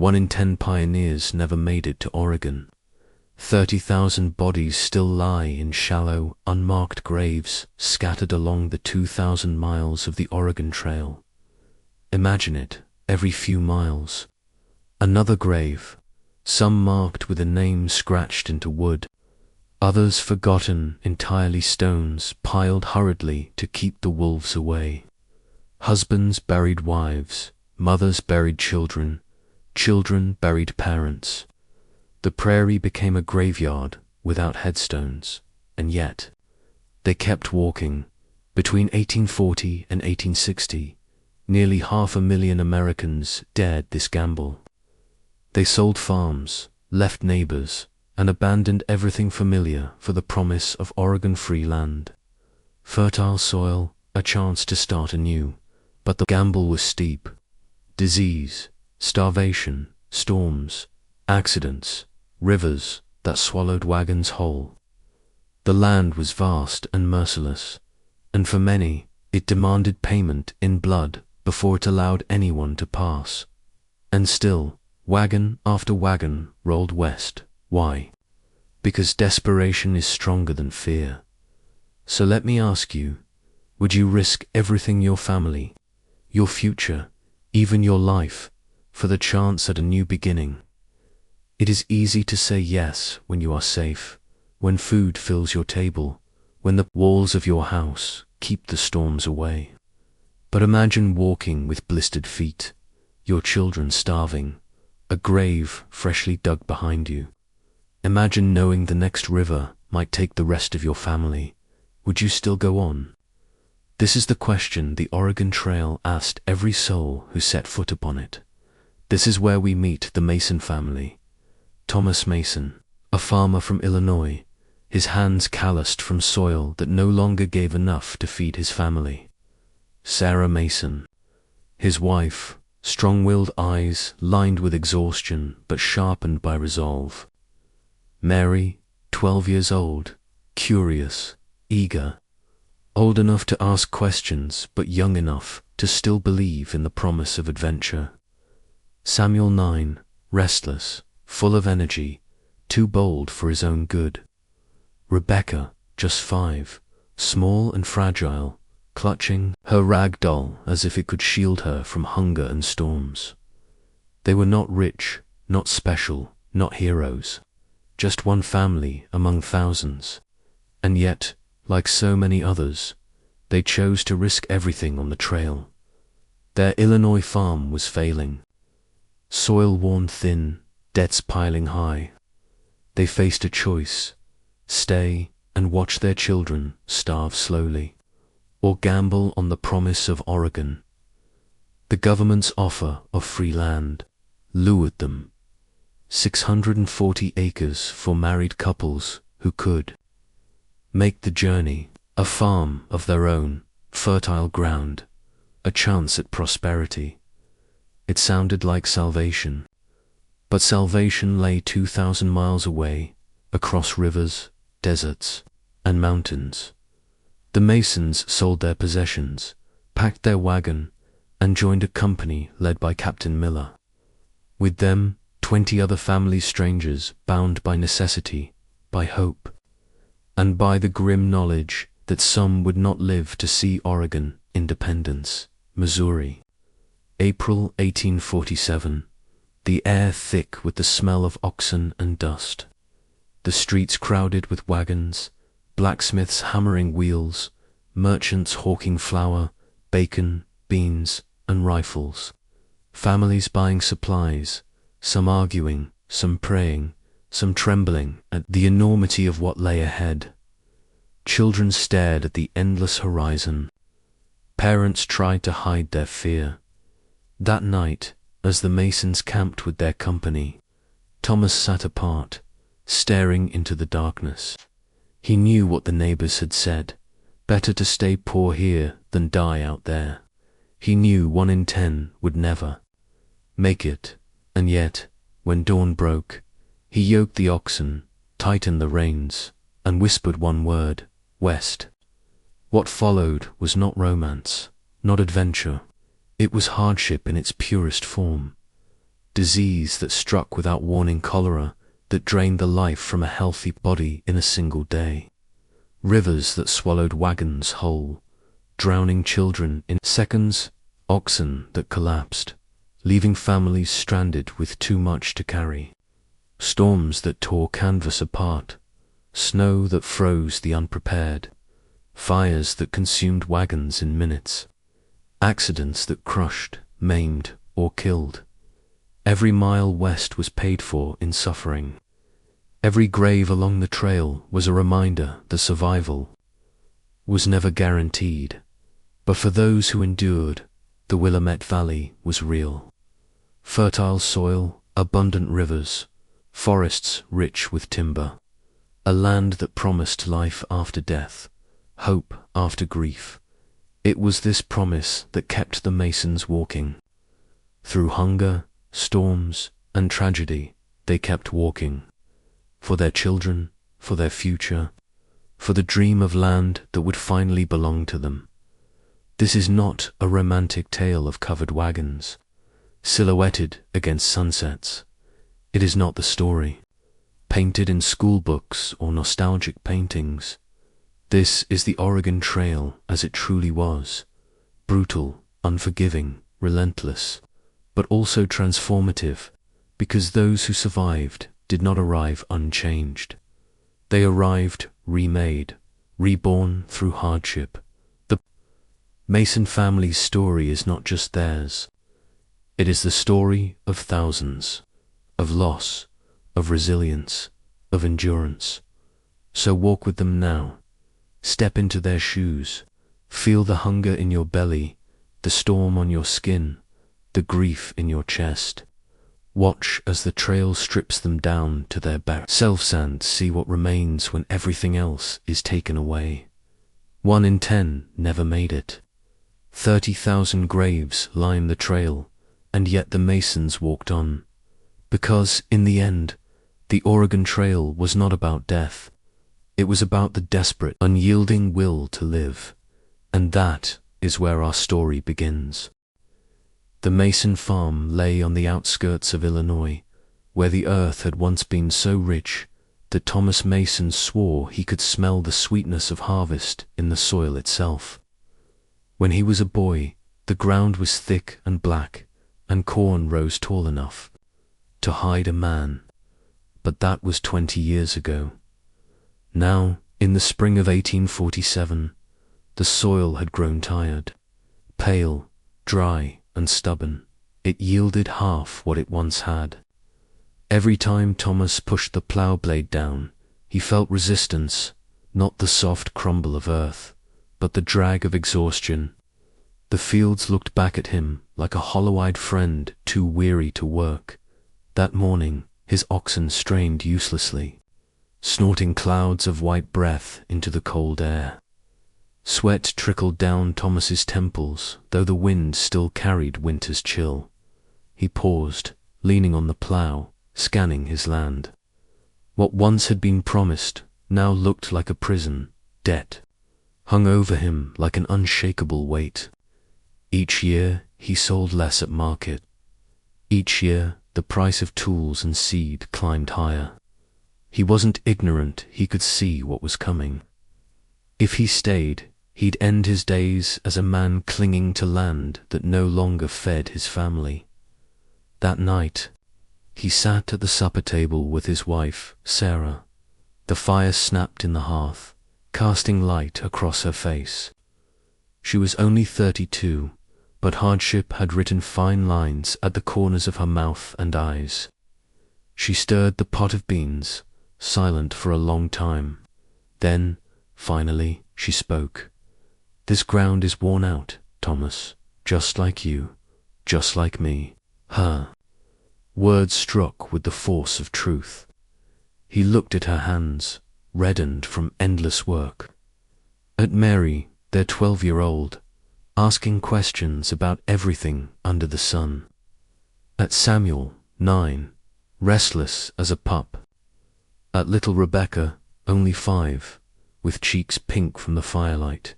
1 in 10 pioneers never made it to Oregon. 30,000 bodies still lie in shallow, unmarked graves scattered along the 2,000 miles of the Oregon Trail. Imagine it, every few miles. Another grave, some marked with a name scratched into wood, others forgotten, entirely stones piled hurriedly to keep the wolves away. Husbands buried wives, mothers buried children, children buried parents. The prairie became a graveyard without headstones, and yet they kept walking. Between 1840 and 1860, nearly 500,000 Americans dared this gamble. They sold farms, left neighbors, and abandoned everything familiar for the promise of Oregon free land. Fertile soil, a chance to start anew, but the gamble was steep. Disease, starvation, storms, accidents, rivers that swallowed wagons whole. The land was vast and merciless, and for many, it demanded payment in blood before it allowed anyone to pass. And still, wagon after wagon rolled west. Why? Because desperation is stronger than fear. So let me ask you, would you risk everything, your family, your future, even your life, for the chance at a new beginning? It is easy to say yes when you are safe, when food fills your table, when the walls of your house keep the storms away. But imagine walking with blistered feet, your children starving, a grave freshly dug behind you. Imagine knowing the next river might take the rest of your family. Would you still go on? This is the question the Oregon Trail asked every soul who set foot upon it. This is where we meet the Mason family. Thomas Mason, a farmer from Illinois, his hands calloused from soil that no longer gave enough to feed his family. Sarah Mason, his wife, strong-willed eyes lined with exhaustion but sharpened by resolve. Mary, 12 years old, curious, eager, old enough to ask questions but young enough to still believe in the promise of adventure. Samuel, 9, restless, full of energy, too bold for his own good. Rebecca, just 5, small and fragile, clutching her rag doll as if it could shield her from hunger and storms. They were not rich, not special, not heroes, just one family among thousands. And yet, like so many others, they chose to risk everything on the trail. Their Illinois farm was failing. Soil worn thin, debts piling high. They faced a choice: stay and watch their children starve slowly, or gamble on the promise of Oregon. The government's offer of free land lured them. 640 acres for married couples who could make the journey, a farm of their own, fertile ground, a chance at prosperity. It sounded like salvation. But salvation lay 2,000 miles away, across rivers, deserts, and mountains. The Masons sold their possessions, packed their wagon, and joined a company led by Captain Miller. With them, 20 other family strangers bound by necessity, by hope, and by the grim knowledge that some would not live to see Oregon independence. Missouri. April 1847. The air thick with the smell of oxen and dust. The streets crowded with wagons, blacksmiths hammering wheels, merchants hawking flour, bacon, beans, and rifles. Families buying supplies, some arguing, some praying, some trembling at the enormity of what lay ahead. Children stared at the endless horizon. Parents tried to hide their fear. That night, as the Masons camped with their company, Thomas sat apart, staring into the darkness. He knew what the neighbors had said: better to stay poor here than die out there. He knew 1 in 10 would never make it, and yet, when dawn broke, he yoked the oxen, tightened the reins, and whispered one word: west. What followed was not romance, not adventure. It was hardship in its purest form. disease that struck without warning, cholera that drained the life from a healthy body in a single day, rivers that swallowed wagons whole, drowning children in seconds, oxen that collapsed, leaving families stranded with too much to carry, storms that tore canvas apart, snow that froze the unprepared, fires that consumed wagons in minutes, accidents that crushed, maimed, or killed. Every mile west was paid for in suffering. Every grave along the trail was a reminder that survival was never guaranteed. But for those who endured, the Willamette Valley was real. Fertile soil, abundant rivers, forests rich with timber, a land that promised life after death, hope after grief. It was this promise that kept the Masons walking. Through hunger, storms, and tragedy, they kept walking. For their children, for their future, for the dream of land that would finally belong to them. This is not a romantic tale of covered wagons, silhouetted against sunsets. It is not the story, painted in school books or nostalgic paintings. This is the Oregon Trail as it truly was, brutal, unforgiving, relentless, but also transformative, because those who survived did not arrive unchanged. They arrived remade, reborn through hardship. The Mason family's story is not just theirs. It is the story of thousands, of loss, of resilience, of endurance. So walk with them now. Step into their shoes. Feel the hunger in your belly, the storm on your skin, the grief in your chest. Watch as the trail strips them down to their bare selves and see what remains when everything else is taken away. 1 in 10 never made it. 30,000 graves line the trail, and yet the Masons walked on. Because, in the end, the Oregon Trail was not about death. It was about the desperate, unyielding will to live. And that is where our story begins. The Mason farm lay on the outskirts of Illinois, where the earth had once been so rich that Thomas Mason swore he could smell the sweetness of harvest in the soil itself. When he was a boy, the ground was thick and black, and corn rose tall enough to hide a man. But that was 20 years ago. Now, in the spring of 1847, the soil had grown tired, pale, dry, and stubborn. It yielded half what it once had. Every time Thomas pushed the plow blade down, he felt resistance, not the soft crumble of earth, but the drag of exhaustion. The fields looked back at him like a hollow-eyed friend too weary to work. That morning, his oxen strained uselessly, snorting clouds of white breath into the cold air. Sweat trickled down Thomas's temples, though the wind still carried winter's chill. He paused, leaning on the plow, scanning his land. What once had been promised now looked like a prison. Debt hung over him like an unshakable weight. Each year he sold less at market. Each year the price of tools and seed climbed higher. He wasn't ignorant, he could see what was coming. If he stayed, he'd end his days as a man clinging to land that no longer fed his family. That night, he sat at the supper table with his wife, Sarah. The fire snapped in the hearth, casting light across her face. She was only 32, but hardship had written fine lines at the corners of her mouth and eyes. She stirred the pot of beans, silent for a long time. Then, finally, she spoke. "This ground is worn out, Thomas, just like you, just like me." Her words struck with the force of truth. He looked at her hands, reddened from endless work. At Mary, their 12-year-old, asking questions about everything under the sun. At Samuel, 9, restless as a pup. At little Rebecca, only 5, with cheeks pink from the firelight.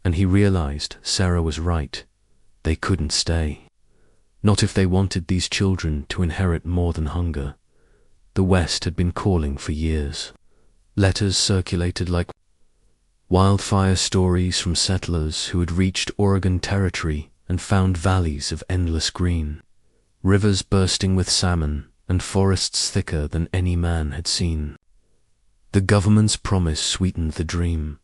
And he realized Sarah was right. They couldn't stay. Not if they wanted these children to inherit more than hunger. The West had been calling for years. Letters circulated like wildfire, stories from settlers who had reached Oregon territory and found valleys of endless green, rivers bursting with salmon, and forests thicker than any man had seen. The government's promise sweetened the dream.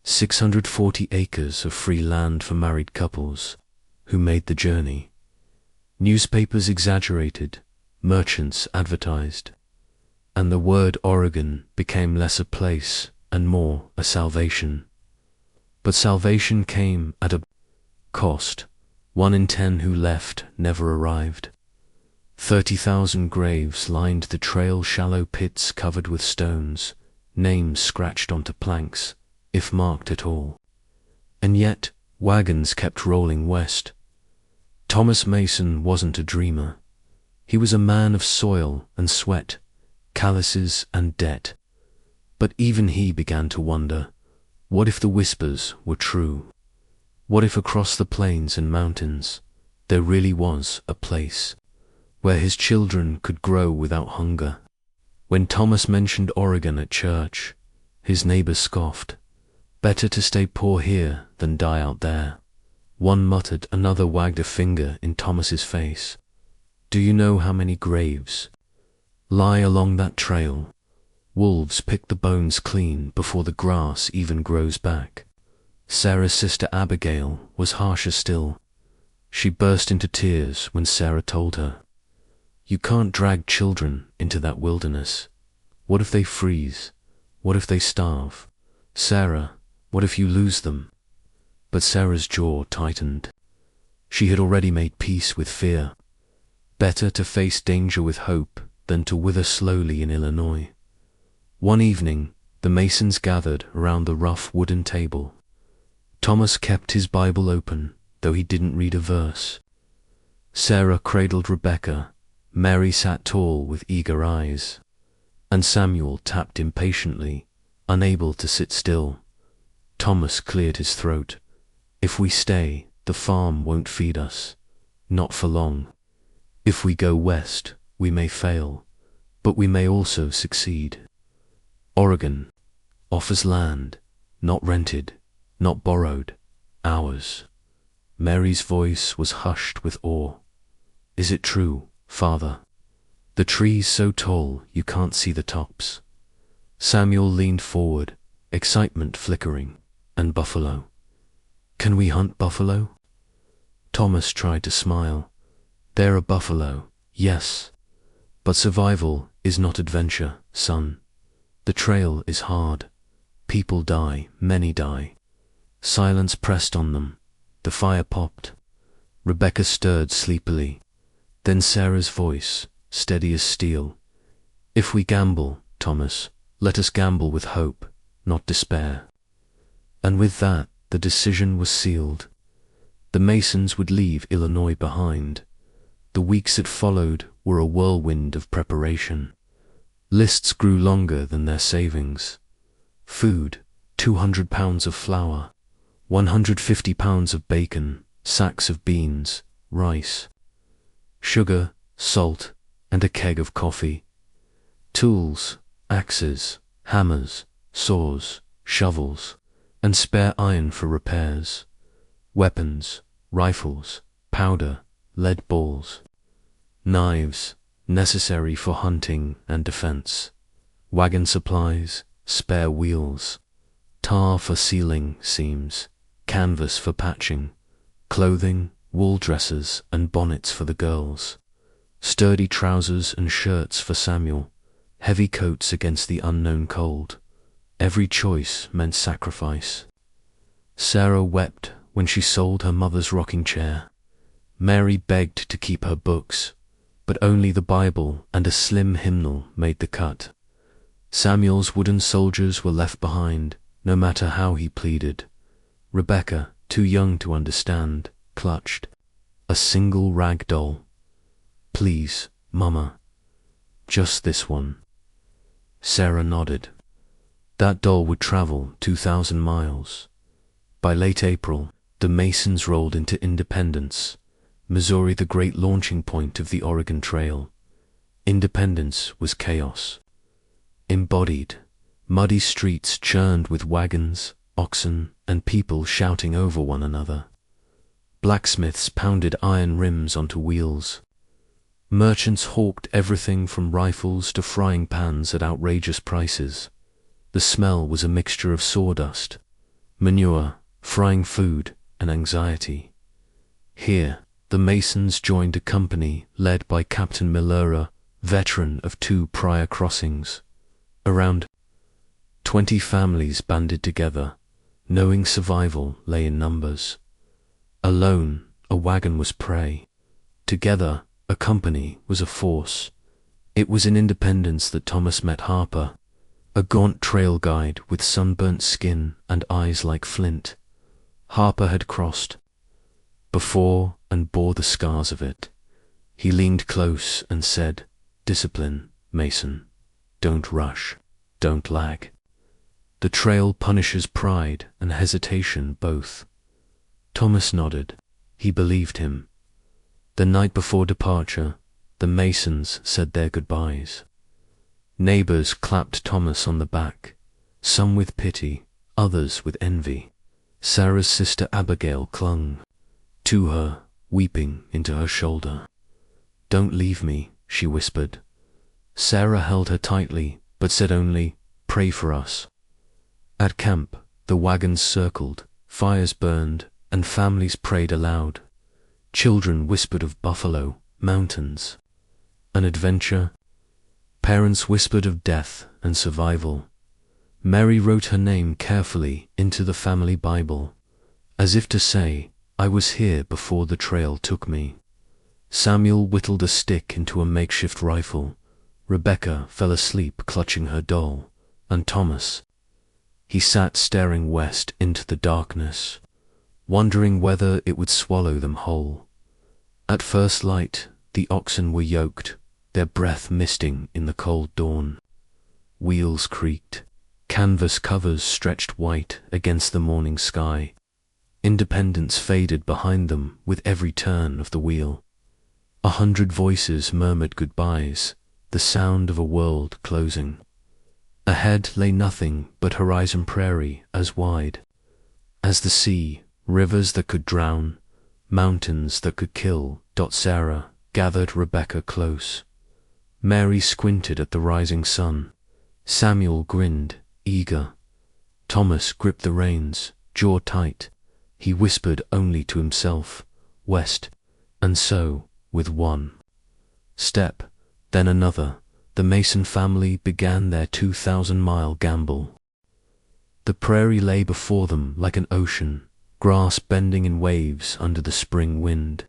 640 acres of free land for married couples who made the journey. Newspapers exaggerated, merchants advertised, and the word Oregon became less a place and more a salvation. But salvation came at a cost. 1 in 10 who left never arrived. 30,000 graves lined the trail, shallow pits covered with stones, names scratched onto planks, if marked at all. And yet, wagons kept rolling west. Thomas Mason wasn't a dreamer. He was a man of soil and sweat, calluses and debt. But even he began to wonder, what if the whispers were true? What if across the plains and mountains there really was a place where his children could grow without hunger? When Thomas mentioned Oregon at church, his neighbors scoffed. Better to stay poor here than die out there. One muttered, another wagged a finger in Thomas's face. Do you know how many graves lie along that trail? Wolves pick the bones clean before the grass even grows back. Sarah's sister Abigail was harsher still. She burst into tears when Sarah told her, you can't drag children into that wilderness. What if they freeze? What if they starve? Sarah, what if you lose them? But Sarah's jaw tightened. She had already made peace with fear. Better to face danger with hope than to wither slowly in Illinois. One evening, the Masons gathered around the rough wooden table. Thomas kept his Bible open, though he didn't read a verse. Sarah cradled Rebecca, Mary sat tall with eager eyes, and Samuel tapped impatiently, unable to sit still. Thomas cleared his throat. If we stay, the farm won't feed us. Not for long. If we go west, we may fail, but we may also succeed. Oregon offers land, not rented, not borrowed, ours. Mary's voice was hushed with awe. Is it true, Father? The trees so tall you can't see the tops. Samuel leaned forward, excitement flickering. And buffalo. Can we hunt buffalo? Thomas tried to smile. They're a buffalo, yes. But survival is not adventure, son. The trail is hard. People die, many die. Silence pressed on them. The fire popped. Rebecca stirred sleepily. Then Sarah's voice, steady as steel. If we gamble, Thomas, let us gamble with hope, not despair. And with that, the decision was sealed. The Masons would leave Illinois behind. The weeks that followed were a whirlwind of preparation. Lists grew longer than their savings. Food, 200 pounds of flour, 150 pounds of bacon, sacks of beans, rice, sugar, salt, and a keg of coffee. Tools, axes, hammers, saws, shovels, and spare iron for repairs. Weapons, rifles, powder, lead balls. Knives, necessary for hunting and defense. Wagon supplies, spare wheels. Tar for sealing seams, canvas for patching. Clothing, wool dresses and bonnets for the girls. Sturdy trousers and shirts for Samuel. Heavy coats against the unknown cold. Every choice meant sacrifice. Sarah wept when she sold her mother's rocking chair. Mary begged to keep her books, but only the Bible and a slim hymnal made the cut. Samuel's wooden soldiers were left behind, no matter how he pleaded. Rebecca, too young to understand, clutched a single rag doll. Please, Mama, just this one. Sarah nodded. That doll would travel 2,000 miles. By late April, the Masons rolled into Independence. Missouri, the great launching point of the Oregon Trail. Independence was chaos. Embodied, muddy streets churned with wagons, oxen, and people shouting over one another. Blacksmiths pounded iron rims onto wheels. Merchants hawked everything from rifles to frying pans at outrageous prices. The smell was a mixture of sawdust, manure, frying food, and anxiety. Here, the Masons joined a company led by Captain Miller, veteran of 2 prior crossings. Around 20 families banded together, knowing survival lay in numbers. Alone, a wagon was prey. Together, a company was a force. It was in Independence that Thomas met Harper, a gaunt trail guide with sunburnt skin and eyes like flint. Harper had crossed before and bore the scars of it. He leaned close and said, "Discipline, Mason. Don't rush. Don't lag. The trail punishes pride and hesitation both." Thomas nodded. He believed him. The night before departure, the Masons said their goodbyes. Neighbors clapped Thomas on the back, some with pity, others with envy. Sarah's sister Abigail clung to her, weeping into her shoulder. "Don't leave me," she whispered. Sarah held her tightly, but said only, "Pray for us." At camp, the wagons circled, fires burned, and families prayed aloud. Children whispered of buffalo, mountains, an adventure. Parents whispered of death and survival. Mary wrote her name carefully into the family Bible, as if to say, "I was here before the trail took me." Samuel whittled a stick into a makeshift rifle. Rebecca fell asleep clutching her doll, and Thomas, he sat staring west into the darkness, wondering whether it would swallow them whole. At first light, the oxen were yoked, their breath misting in the cold dawn. Wheels creaked. Canvas covers stretched white against the morning sky. Independence faded behind them with every turn of the wheel. 100 voices murmured goodbyes, the sound of a world closing. Ahead lay nothing but horizon prairie as wide as the sea, rivers that could drown, mountains that could kill. Sarah gathered Rebecca close. Mary squinted at the rising sun. Samuel grinned, eager. Thomas gripped the reins, jaw tight. He whispered only to himself, "West." And so, with one step, then another, the Mason family began their 2,000-mile gamble. The prairie lay before them like an ocean, grass bending in waves under the spring wind.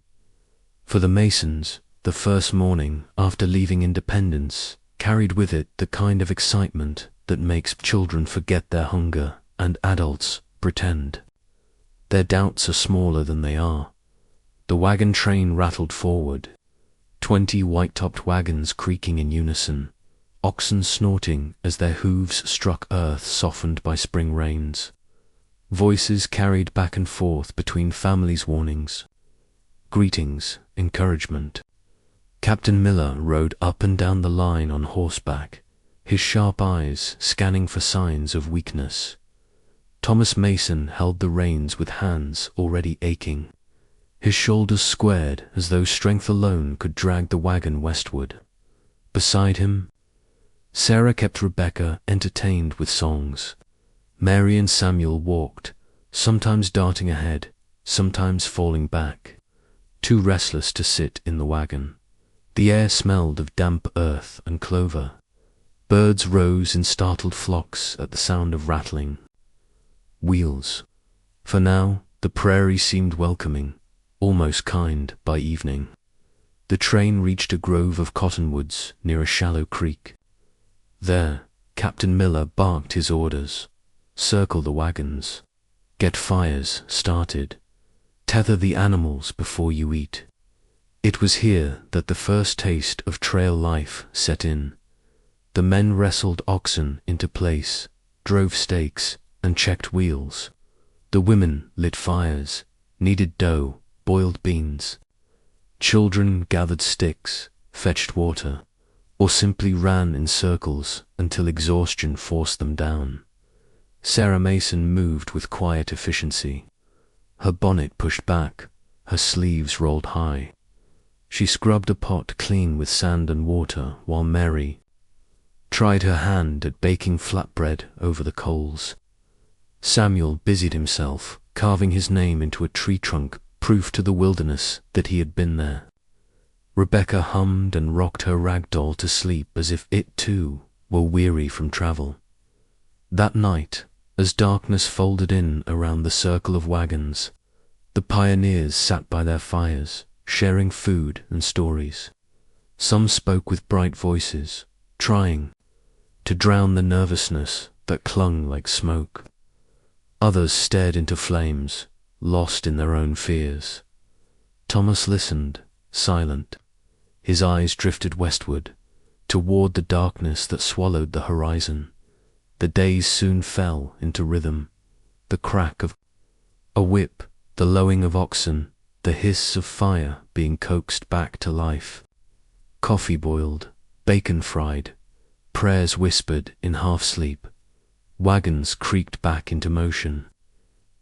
For the Masons, the first morning after leaving Independence carried with it the kind of excitement that makes children forget their hunger and adults pretend. Their doubts are smaller than they are. The wagon train rattled forward, 20 white-topped wagons creaking in unison, oxen snorting as their hooves struck earth softened by spring rains. Voices carried back and forth between families' warnings, greetings, encouragement. Captain Miller rode up and down the line on horseback, his sharp eyes scanning for signs of weakness. Thomas Mason held the reins with hands already aching, his shoulders squared as though strength alone could drag the wagon westward. Beside him, Sarah kept Rebecca entertained with songs. Mary and Samuel walked, sometimes darting ahead, sometimes falling back, too restless to sit in the wagon. The air smelled of damp earth and clover. Birds rose in startled flocks at the sound of rattling wheels. For now, the prairie seemed welcoming, almost kind by evening. The train reached a grove of cottonwoods near a shallow creek. There, Captain Miller barked his orders. Circle the wagons. Get fires started. Tether the animals before you eat. It was here that the first taste of trail life set in. The men wrestled oxen into place, drove stakes, and checked wheels. The women lit fires, kneaded dough, boiled beans. Children gathered sticks, fetched water, or simply ran in circles until exhaustion forced them down. Sarah Mason moved with quiet efficiency, her bonnet pushed back, her sleeves rolled high. She scrubbed a pot clean with sand and water while Mary tried her hand at baking flatbread over the coals. Samuel busied himself, carving his name into a tree trunk, proof to the wilderness that he had been there. Rebecca hummed and rocked her rag doll to sleep as if it too were weary from travel. That night, as darkness folded in around the circle of wagons, the pioneers sat by their fires, sharing food and stories. Some spoke with bright voices, trying to drown the nervousness that clung like smoke. Others stared into flames, lost in their own fears. Thomas listened, silent. His eyes drifted westward, toward the darkness that swallowed the horizon. The days soon fell into rhythm. The crack of a whip, the lowing of oxen, the hiss of fire being coaxed back to life. Coffee boiled, bacon fried, prayers whispered in half-sleep. Wagons creaked back into motion.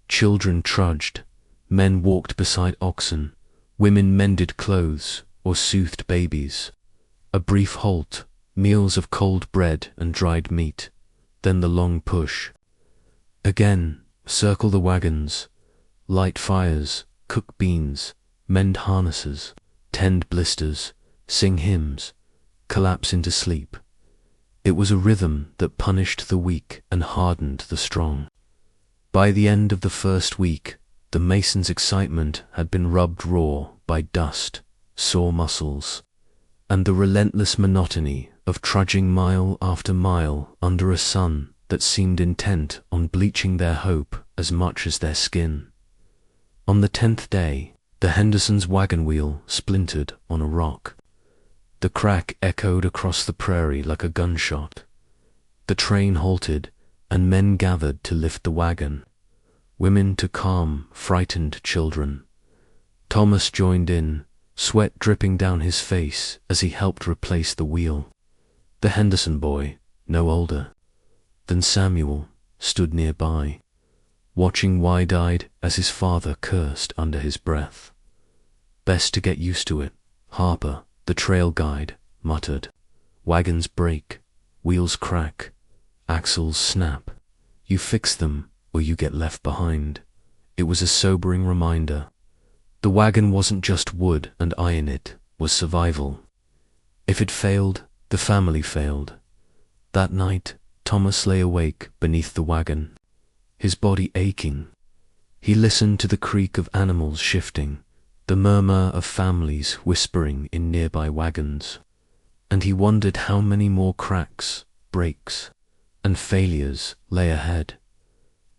Children trudged, men walked beside oxen, women mended clothes or soothed babies. A brief halt, meals of cold bread and dried meat, then the long push. Again, circle the wagons, light fires, cook beans, mend harnesses, tend blisters, sing hymns, collapse into sleep. It was a rhythm that punished the weak and hardened the strong. By the end of the first week, the Masons' excitement had been rubbed raw by dust, sore muscles, and the relentless monotony of trudging mile after mile under a sun that seemed intent on bleaching their hope as much as their skin. On the 10th day, the Hendersons' wagon wheel splintered on a rock. The crack echoed across the prairie like a gunshot. The train halted, and men gathered to lift the wagon. Women to calm frightened children. Thomas joined in, sweat dripping down his face as he helped replace the wheel. The Henderson boy, no older than Samuel, stood nearby, watching wide-eyed as his father cursed under his breath. "Best to get used to it," Harper, the trail guide, muttered. "Wagons break, wheels crack, axles snap. You fix them or you get left behind." It was a sobering reminder. The wagon wasn't just wood and iron, it was survival. If it failed, the family failed. That night, Thomas lay awake beneath the wagon, his body aching. He listened to the creak of animals shifting, the murmur of families whispering in nearby wagons, and he wondered how many more cracks, breaks, and failures lay ahead.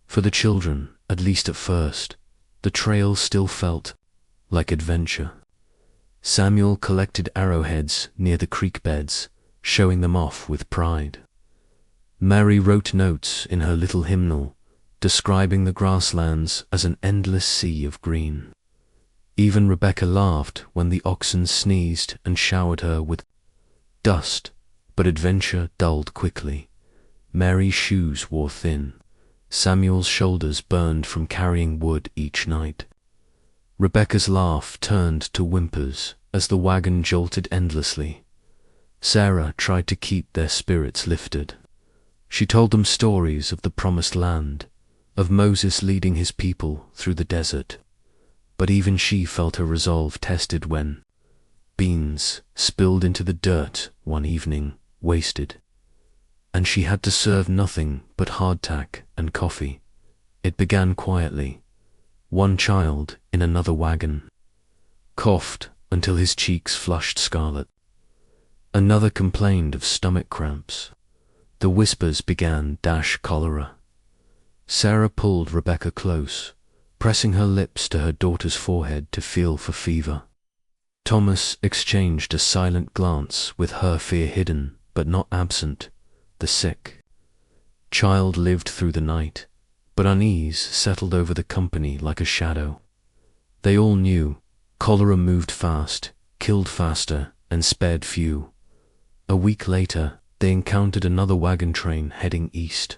For the children, at least at first, the trail still felt like adventure. Samuel collected arrowheads near the creek beds, showing them off with pride. Mary wrote notes in her little hymnal, describing the grasslands as an endless sea of green. Even Rebecca laughed when the oxen sneezed and showered her with dust, but adventure dulled quickly. Mary's shoes wore thin. Samuel's shoulders burned from carrying wood each night. Rebecca's laugh turned to whimpers as the wagon jolted endlessly. Sarah tried to keep their spirits lifted. She told them stories of the promised land, of Moses leading his people through the desert. But even she felt her resolve tested when beans spilled into the dirt one evening, wasted, and she had to serve nothing but hardtack and coffee. It began quietly. One child in another wagon coughed until his cheeks flushed scarlet. Another complained of stomach cramps. The whispers began dash cholera. Sarah pulled Rebecca close, pressing her lips to her daughter's forehead to feel for fever. Thomas exchanged a silent glance with her, fear hidden but not absent. The sick child lived through the night, but unease settled over the company like a shadow. They all knew Cholera moved fast, killed faster, and spared few. A week later, they encountered another wagon train heading east.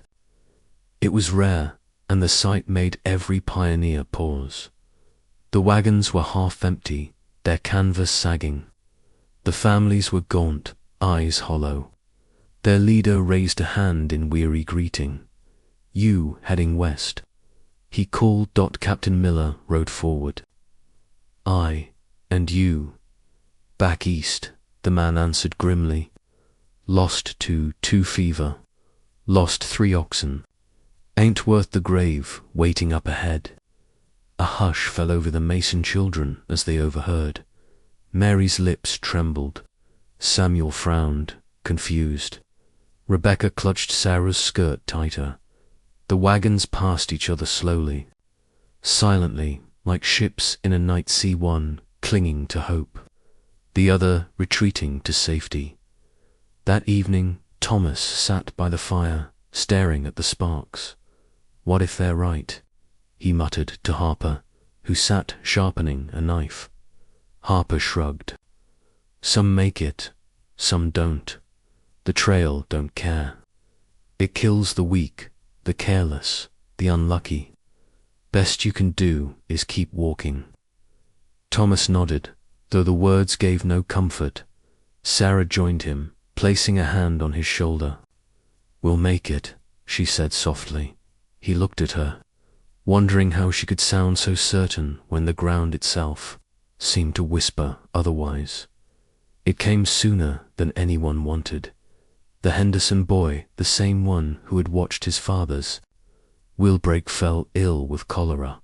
It was rare, and the sight made every pioneer pause. The wagons were half empty, their canvas sagging. The families were gaunt, eyes hollow. Their leader raised a hand in weary greeting. "You heading west?" he called. Captain Miller rode forward. "I, and you?" "Back east," the man answered grimly. "Lost two fever, lost 3 oxen. Ain't worth the grave waiting up ahead." A hush fell over the Mason children as they overheard. Mary's lips trembled. Samuel frowned, confused. Rebecca clutched Sarah's skirt tighter. The wagons passed each other slowly, silently, like ships in a night sea, one clinging to hope, the other retreating to safety. That evening, Thomas sat by the fire, staring at the sparks. "What if they're right?" he muttered to Harper, who sat sharpening a knife. Harper shrugged. "Some make it, some don't. The trail don't care. It kills the weak, the careless, the unlucky. Best you can do is keep walking." Thomas nodded, though the words gave no comfort. Sarah joined him, placing a hand on his shoulder. "We'll make it," she said softly. He looked at her, wondering how she could sound so certain when the ground itself seemed to whisper otherwise. It came sooner than anyone wanted. The Henderson boy, the same one who had watched his fathers. Wilbrake fell ill with cholera.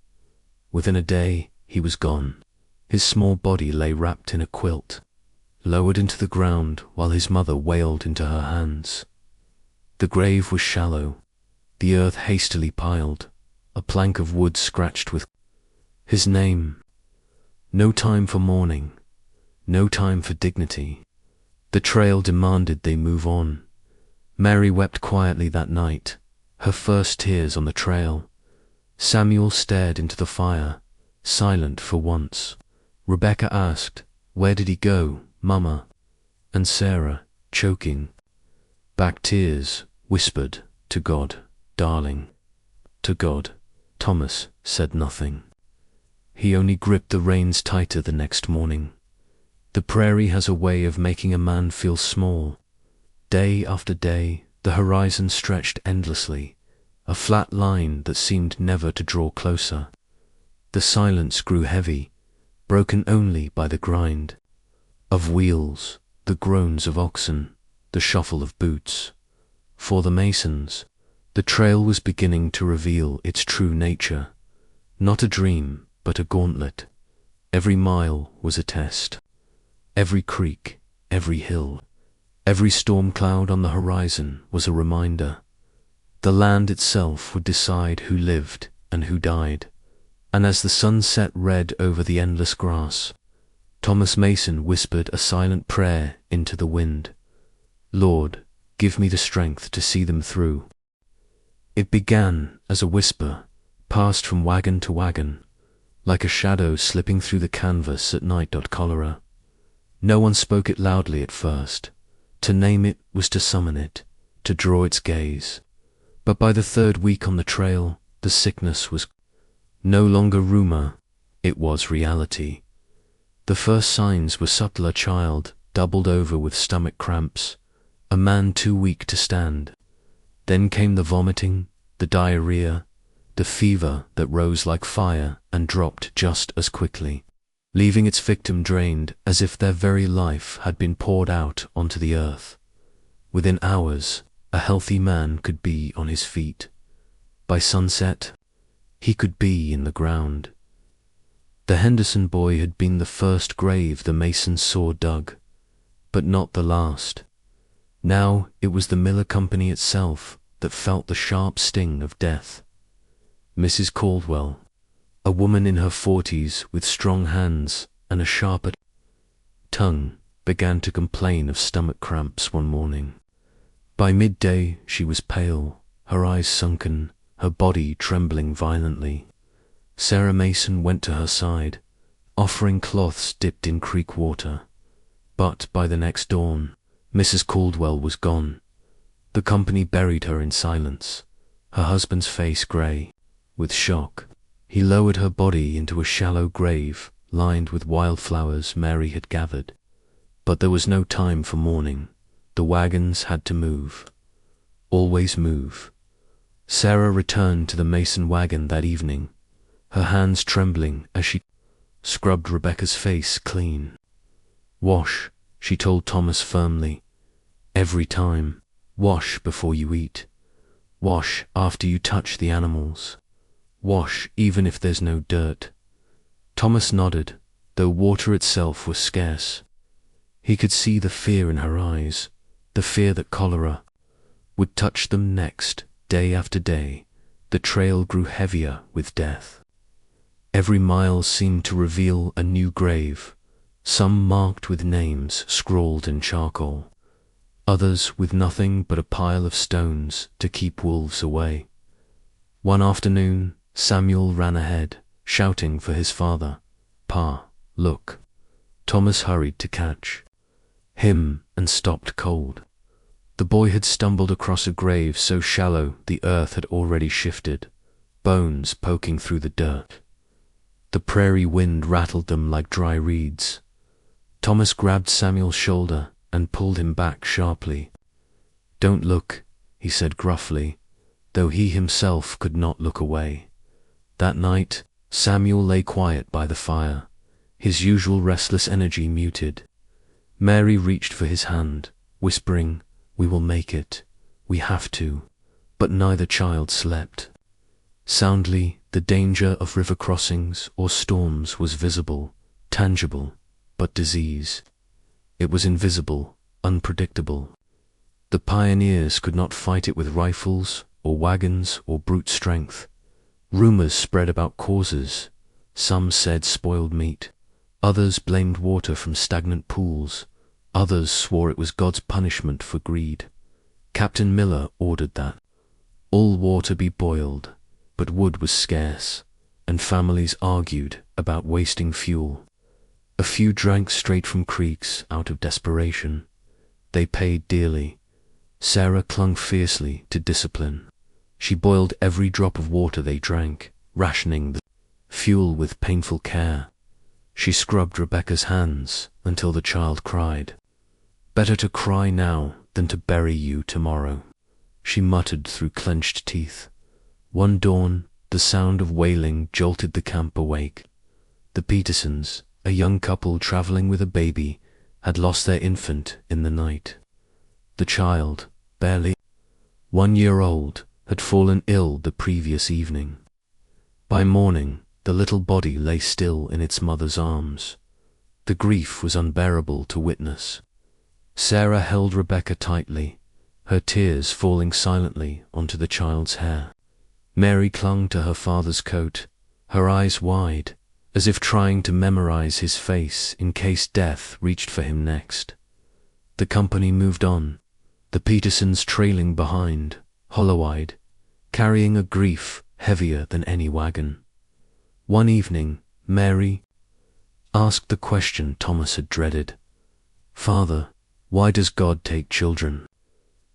Within a day, he was gone. His small body lay wrapped in a quilt, lowered into the ground while his mother wailed into her hands. The grave was shallow, the earth hastily piled, a plank of wood scratched with his name. No time for mourning, no time for dignity. The trail demanded they move on. Mary wept quietly that night, her first tears on the trail. Samuel stared into the fire, silent for once. Rebecca asked, "Where did he go, Mama?" And Sarah, choking back tears, whispered, "To God, darling, to God." Thomas said nothing. He only gripped the reins tighter the next morning. The prairie has a way of making a man feel small. Day after day, the horizon stretched endlessly, a flat line that seemed never to draw closer. The silence grew heavy, broken only by the grind of wheels, the groans of oxen, the shuffle of boots. For the Masons, the trail was beginning to reveal its true nature. Not a dream, but a gauntlet. Every mile was a test. Every creek, every hill, every storm cloud on the horizon was a reminder. The land itself would decide who lived and who died. And as the sun set red over the endless grass, Thomas Mason whispered a silent prayer into the wind. "Lord, give me the strength to see them through." It began as a whisper, passed from wagon to wagon, like a shadow slipping through the canvas at night. Cholera. No one spoke it loudly at first. To name it was to summon it, to draw its gaze. But by the 3rd week on the trail, the sickness was no longer rumor, it was reality. The first signs were subtle: a child doubled over with stomach cramps, a man too weak to stand. Then came the vomiting, the diarrhea, the fever that rose like fire and dropped just as quickly, leaving its victim drained as if their very life had been poured out onto the earth. Within hours, a healthy man could be on his feet. By sunset, he could be in the ground. The Henderson boy had been the first grave the Masons saw dug, but not the last. Now it was the Miller Company itself that felt the sharp sting of death. Mrs. Caldwell, a woman in her 40s with strong hands and a sharper tongue, began to complain of stomach cramps one morning. By midday she was pale, her eyes sunken, her body trembling violently. Sarah Mason went to her side, offering cloths dipped in creek water. But by the next dawn, Mrs. Caldwell was gone. The company buried her in silence, her husband's face grey with shock. He lowered her body into a shallow grave lined with wildflowers Mary had gathered. But there was no time for mourning. The wagons had to move. Always move. Sarah returned to the Mason wagon that evening, her hands trembling as she scrubbed Rebecca's face clean. "Wash," she told Thomas firmly. "Every time. Wash before you eat. Wash after you touch the animals. Wash even if there's no dirt." Thomas nodded, though water itself was scarce. He could see the fear in her eyes, the fear that cholera would touch them next. Day after day, the trail grew heavier with death. Every mile seemed to reveal a new grave, some marked with names scrawled in charcoal, others with nothing but a pile of stones to keep wolves away. One afternoon, Samuel ran ahead, shouting for his father. "Pa, look." Thomas hurried to catch him and stopped cold. The boy had stumbled across a grave so shallow the earth had already shifted, bones poking through the dirt. The prairie wind rattled them like dry reeds. Thomas grabbed Samuel's shoulder and pulled him back sharply. "Don't look," he said gruffly, though he himself could not look away. That night, Samuel lay quiet by the fire, his usual restless energy muted. Mary reached for his hand, whispering, "We will make it. We have to." But neither child slept. Soundly, the danger of river crossings or storms was visible, tangible, but disease. It was invisible, unpredictable. The pioneers could not fight it with rifles or wagons or brute strength. Rumors spread about causes. Some said spoiled meat. Others blamed water from stagnant pools. Others swore it was God's punishment for greed. Captain Miller ordered that all water be boiled, but wood was scarce, and families argued about wasting fuel. A few drank straight from creeks out of desperation. They paid dearly. Sarah clung fiercely to discipline. She boiled every drop of water they drank, rationing the fuel with painful care. She scrubbed Rebecca's hands until the child cried. "Better to cry now than to bury you tomorrow," she muttered through clenched teeth. One dawn, the sound of wailing jolted the camp awake. The Petersons, a young couple traveling with a baby, had lost their infant in the night. The child, barely 1 year old, had fallen ill the previous evening. By morning, the little body lay still in its mother's arms. The grief was unbearable to witness. Sarah held Rebecca tightly, her tears falling silently onto the child's hair. Mary clung to her father's coat, her eyes wide, as if trying to memorize his face in case death reached for him next. The company moved on, the Petersons trailing behind, hollow-eyed, carrying a grief heavier than any wagon. One evening, Mary asked the question Thomas had dreaded. "Father, why does God take children?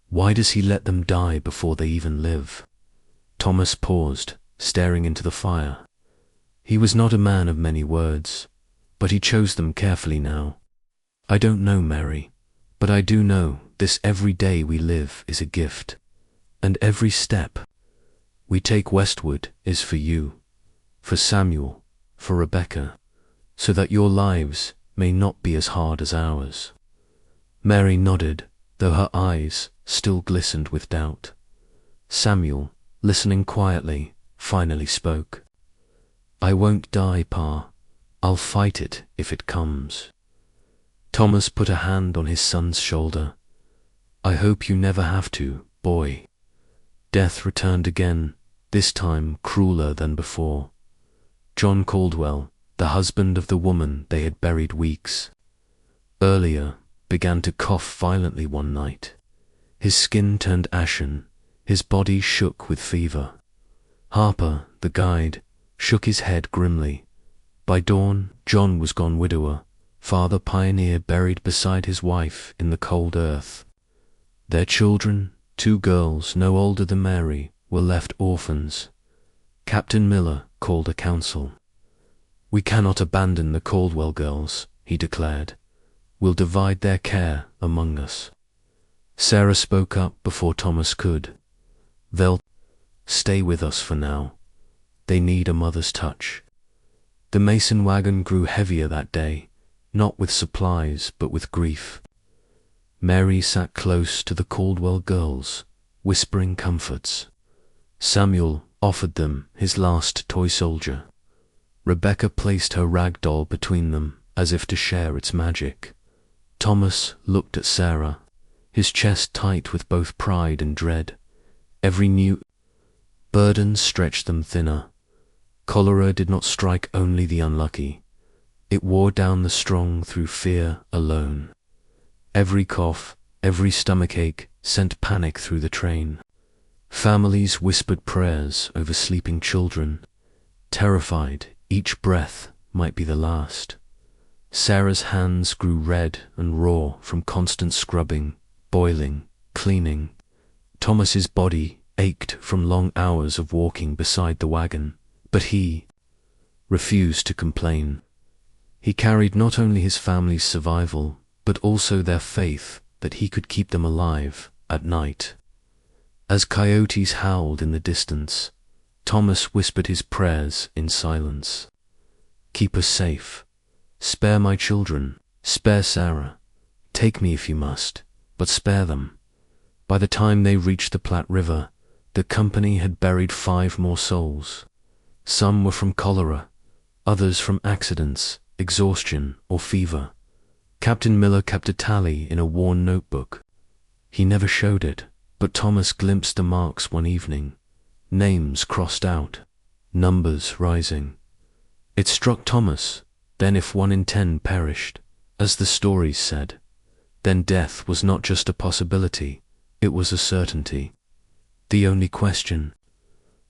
Why does he let them die before they even live?" Thomas paused, staring into the fire. He was not a man of many words, but he chose them carefully now. "I don't know, Mary, but I do know this every day we live is a gift, and every step we take westward is for you, for Samuel, for Rebecca, so that your lives may not be as hard as ours." Mary nodded, though her eyes still glistened with doubt. Samuel, listening quietly, finally spoke. "I won't die, Pa. I'll fight it if it comes." Thomas put a hand on his son's shoulder. "I hope you never have to, boy." Death returned again, this time crueler than before. John Caldwell, the husband of the woman they had buried weeks earlier, began to cough violently one night. His skin turned ashen, his body shook with fever. Harper, the guide, shook his head grimly. By dawn, John was gone widower, father pioneer buried beside his wife in the cold earth. Their children, 2 girls no older than Mary, were left orphans. Captain Miller called a council. "We cannot abandon the Caldwell girls," he declared. "We'll divide their care among us." Sarah spoke up before Thomas could. "They'll stay with us for now. They need a mother's touch." The Mason wagon grew heavier that day, not with supplies but with grief. Mary sat close to the Caldwell girls, whispering comforts. Samuel offered them his last toy soldier. Rebecca placed her rag doll between them as if to share its magic. Thomas looked at Sarah, his chest tight with both pride and dread. Every new burden stretched them thinner. Cholera did not strike only the unlucky. It wore down the strong through fear alone. Every cough, every stomachache sent panic through the train. Families whispered prayers over sleeping children, terrified each breath might be the last. Sarah's hands grew red and raw from constant scrubbing, boiling, cleaning. Thomas's body ached from long hours of walking beside the wagon, but he refused to complain. He carried not only his family's survival, but also their faith that he could keep them alive at night. As coyotes howled in the distance, Thomas whispered his prayers in silence. "Keep us safe. Spare my children. Spare Sarah. Take me if you must, but spare them." By the time they reached the Platte River, the company had buried 5 more souls. Some were from cholera, others from accidents, exhaustion, or fever. Captain Miller kept a tally in a worn notebook. He never showed it, but Thomas glimpsed the marks one evening. Names crossed out, numbers rising. It struck Thomas, then if 1 in 10 perished, as the stories said, then death was not just a possibility, it was a certainty. The only question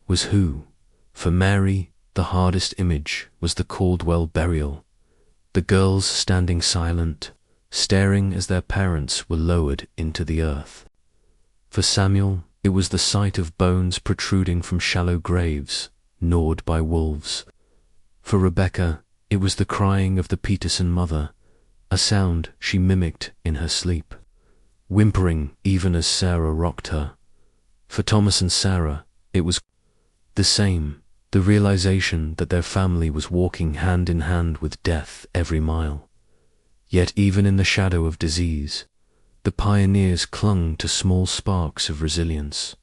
was who. For Mary, the hardest image was the Caldwell burial. The girls standing silent, staring as their parents were lowered into the earth. For Samuel, it was the sight of bones protruding from shallow graves, gnawed by wolves. For Rebecca, it was the crying of the Peterson mother, a sound she mimicked in her sleep, whimpering even as Sarah rocked her. For Thomas and Sarah, it was the same, the realization that their family was walking hand in hand with death every mile. Yet even in the shadow of disease, the pioneers clung to small sparks of resilience.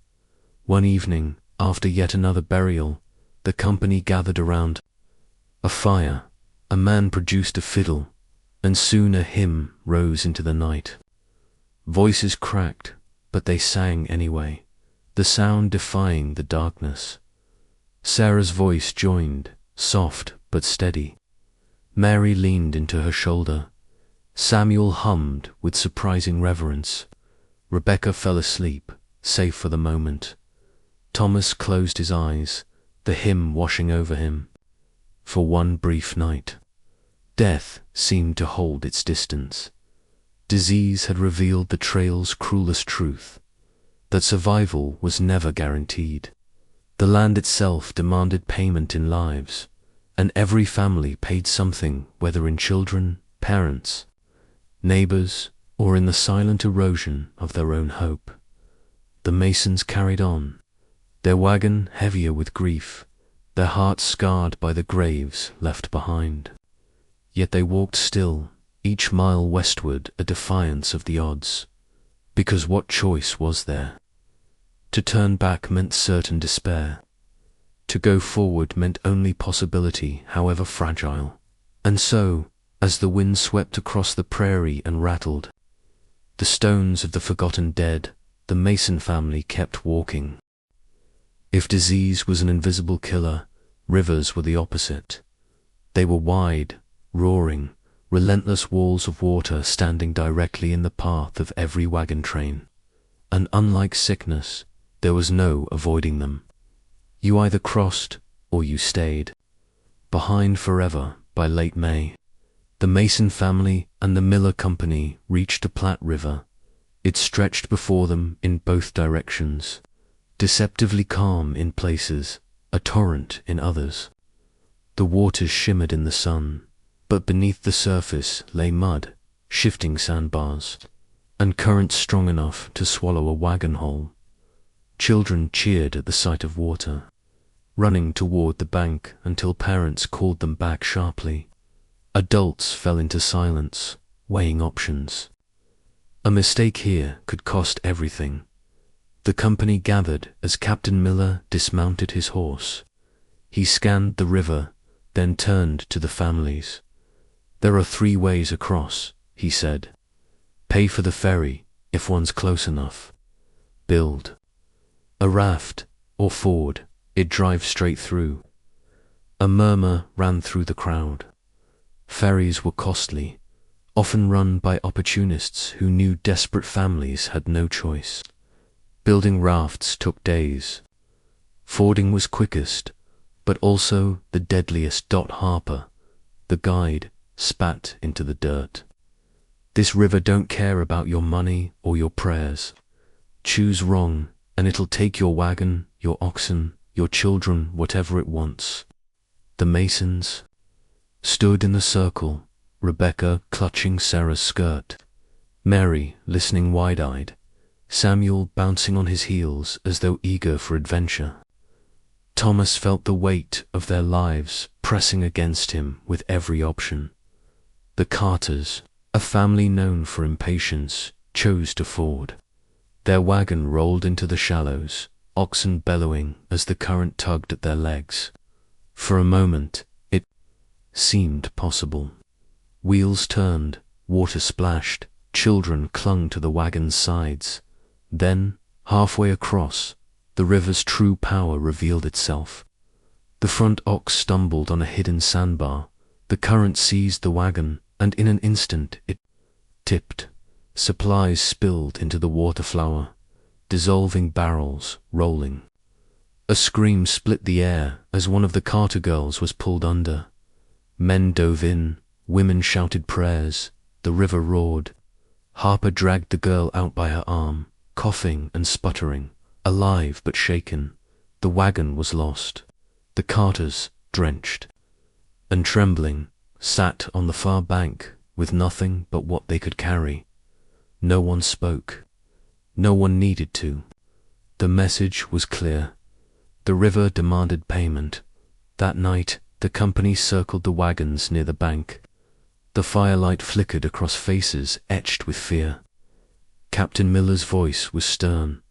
One evening, after yet another burial, the company gathered around a fire. A man produced a fiddle, and soon a hymn rose into the night. Voices cracked, but they sang anyway, the sound defying the darkness. Sarah's voice joined, soft but steady. Mary leaned into her shoulder. Samuel hummed with surprising reverence. Rebecca fell asleep, safe for the moment. Thomas closed his eyes, the hymn washing over him. For one brief night, death seemed to hold its distance. Disease had revealed the trail's cruelest truth, that survival was never guaranteed. The land itself demanded payment in lives, and every family paid something, whether in children, parents, neighbors, or in the silent erosion of their own hope. The Masons carried on, their wagon heavier with grief, their hearts scarred by the graves left behind. Yet they walked still, each mile westward a defiance of the odds, because what choice was there? To turn back meant certain despair. To go forward meant only possibility, however fragile. And so, as the wind swept across the prairie and rattled the stones of the forgotten dead, the Mason family kept walking. If disease was an invisible killer, rivers were the opposite. They were wide, roaring, relentless walls of water standing directly in the path of every wagon train. And unlike sickness, there was no avoiding them. You either crossed or you stayed. Behind forever, by late May. The Mason family and the Miller Company reached the Platte River. It stretched before them in both directions, deceptively calm in places, a torrent in others. The waters shimmered in the sun, but beneath the surface lay mud, shifting sandbars, and currents strong enough to swallow a wagon whole. Children cheered at the sight of water, running toward the bank until parents called them back sharply. Adults fell into silence, weighing options. A mistake here could cost everything. The company gathered as Captain Miller dismounted his horse. He scanned the river, then turned to the families. "There are 3 ways across," he said. "Pay for the ferry, if one's close enough. Build a raft or ford, it drives straight through." A murmur ran through the crowd. Ferries were costly, often run by opportunists who knew desperate families had no choice. Building rafts took days. Fording was quickest, but also the deadliest. Harper, the guide, spat into the dirt. "This river don't care about your money or your prayers. Choose wrong, and it'll take your wagon, your oxen, your children, whatever it wants." The Masons stood in the circle, Rebecca clutching Sarah's skirt, Mary listening wide-eyed, Samuel bouncing on his heels as though eager for adventure. Thomas felt the weight of their lives pressing against him with every option. The Carters, a family known for impatience, chose to ford. Their wagon rolled into the shallows, oxen bellowing as the current tugged at their legs. For a moment, it seemed possible. Wheels turned, water splashed, children clung to the wagon's sides. Then, halfway across, the river's true power revealed itself. The front ox stumbled on a hidden sandbar, the current seized the wagon, and in an instant it tipped. Supplies spilled into the water flower, dissolving barrels, rolling. A scream split the air as one of the Carter girls was pulled under. Men dove in, women shouted prayers, the river roared. Harper dragged the girl out by her arm, coughing and sputtering, alive but shaken. The wagon was lost. The Carters, drenched and trembling, sat on the far bank with nothing but what they could carry. No one spoke. No one needed to. The message was clear. The river demanded payment. That night, the company circled the wagons near the bank. The firelight flickered across faces etched with fear. Captain Miller's voice was stern.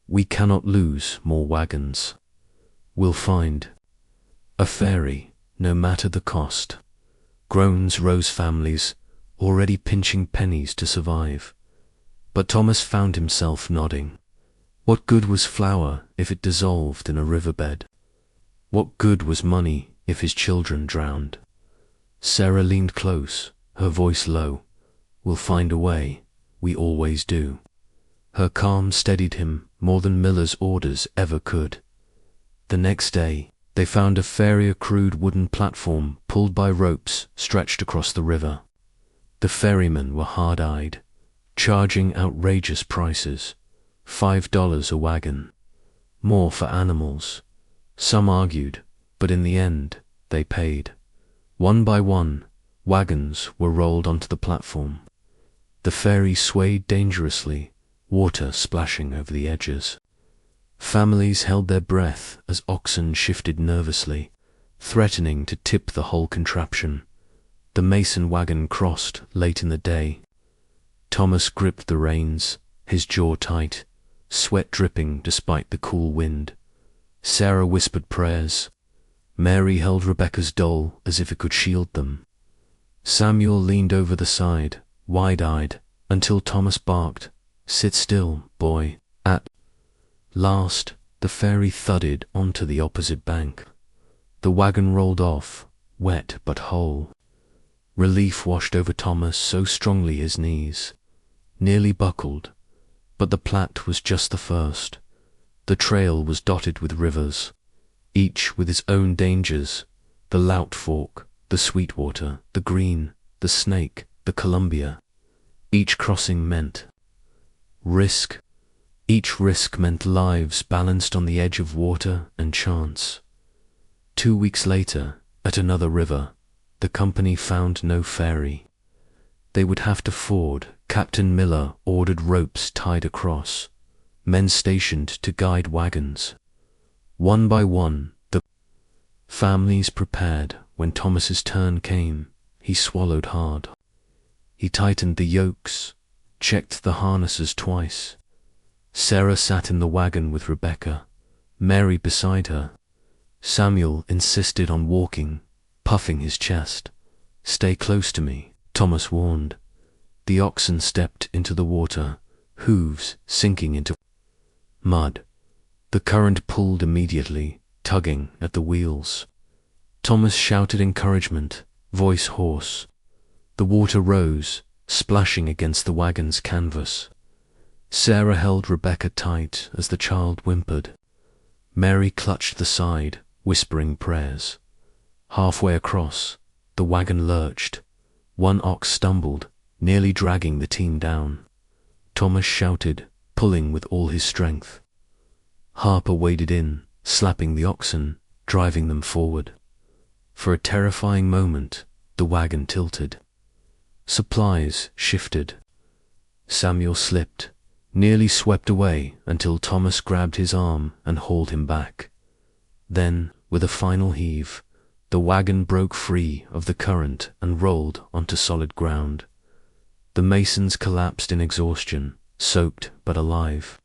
"We cannot lose more wagons. We'll find a ferry, no matter the cost." Groans rose families, already pinching pennies to survive. But Thomas found himself nodding. What good was flour if it dissolved in a riverbed? What good was money if his children drowned? Sarah leaned close, her voice low. "We'll find a way. We always do." Her calm steadied him more than Miller's orders ever could. The next day, they found a ferry-crewed wooden platform pulled by ropes stretched across the river. The ferrymen were hard-eyed, charging outrageous prices, $5 a wagon, more for animals. Some argued, but in the end, they paid. One by one, wagons were rolled onto the platform. The ferry swayed dangerously, water splashing over the edges. Families held their breath as oxen shifted nervously, threatening to tip the whole contraption. The Mason wagon crossed late in the day. Thomas gripped the reins, his jaw tight, sweat dripping despite the cool wind. Sarah whispered prayers. Mary held Rebecca's doll as if it could shield them. Samuel leaned over the side, wide-eyed, until Thomas barked, "Sit still, boy." At last, the ferry thudded onto the opposite bank. The wagon rolled off, wet but whole. Relief washed over Thomas so strongly his knees nearly buckled, but the Platte was just the first. The trail was dotted with rivers, each with its own dangers: the Lout Fork, the Sweetwater, the Green, the Snake, the Columbia. Each crossing meant risk. Each risk meant lives balanced on the edge of water and chance. 2 weeks later, at another river, the company found no ferry. They would have to ford. Captain Miller ordered ropes tied across, men stationed to guide wagons. One by one, the families prepared. When Thomas's turn came, he swallowed hard. He tightened the yokes, checked the harnesses twice. Sarah sat in the wagon with Rebecca, Mary beside her. Samuel insisted on walking, puffing his chest. "Stay close to me," Thomas warned. The oxen stepped into the water, hooves sinking into mud. The current pulled immediately, tugging at the wheels. Thomas shouted encouragement, voice hoarse. The water rose, splashing against the wagon's canvas. Sarah held Rebecca tight as the child whimpered. Mary clutched the side, whispering prayers. Halfway across, the wagon lurched. One ox stumbled, nearly dragging the team down. Thomas shouted, pulling with all his strength. Harper waded in, slapping the oxen, driving them forward. For a terrifying moment, the wagon tilted. Supplies shifted. Samuel slipped, nearly swept away until Thomas grabbed his arm and hauled him back. Then, with a final heave, the wagon broke free of the current and rolled onto solid ground. The masons collapsed in exhaustion, soaked but alive.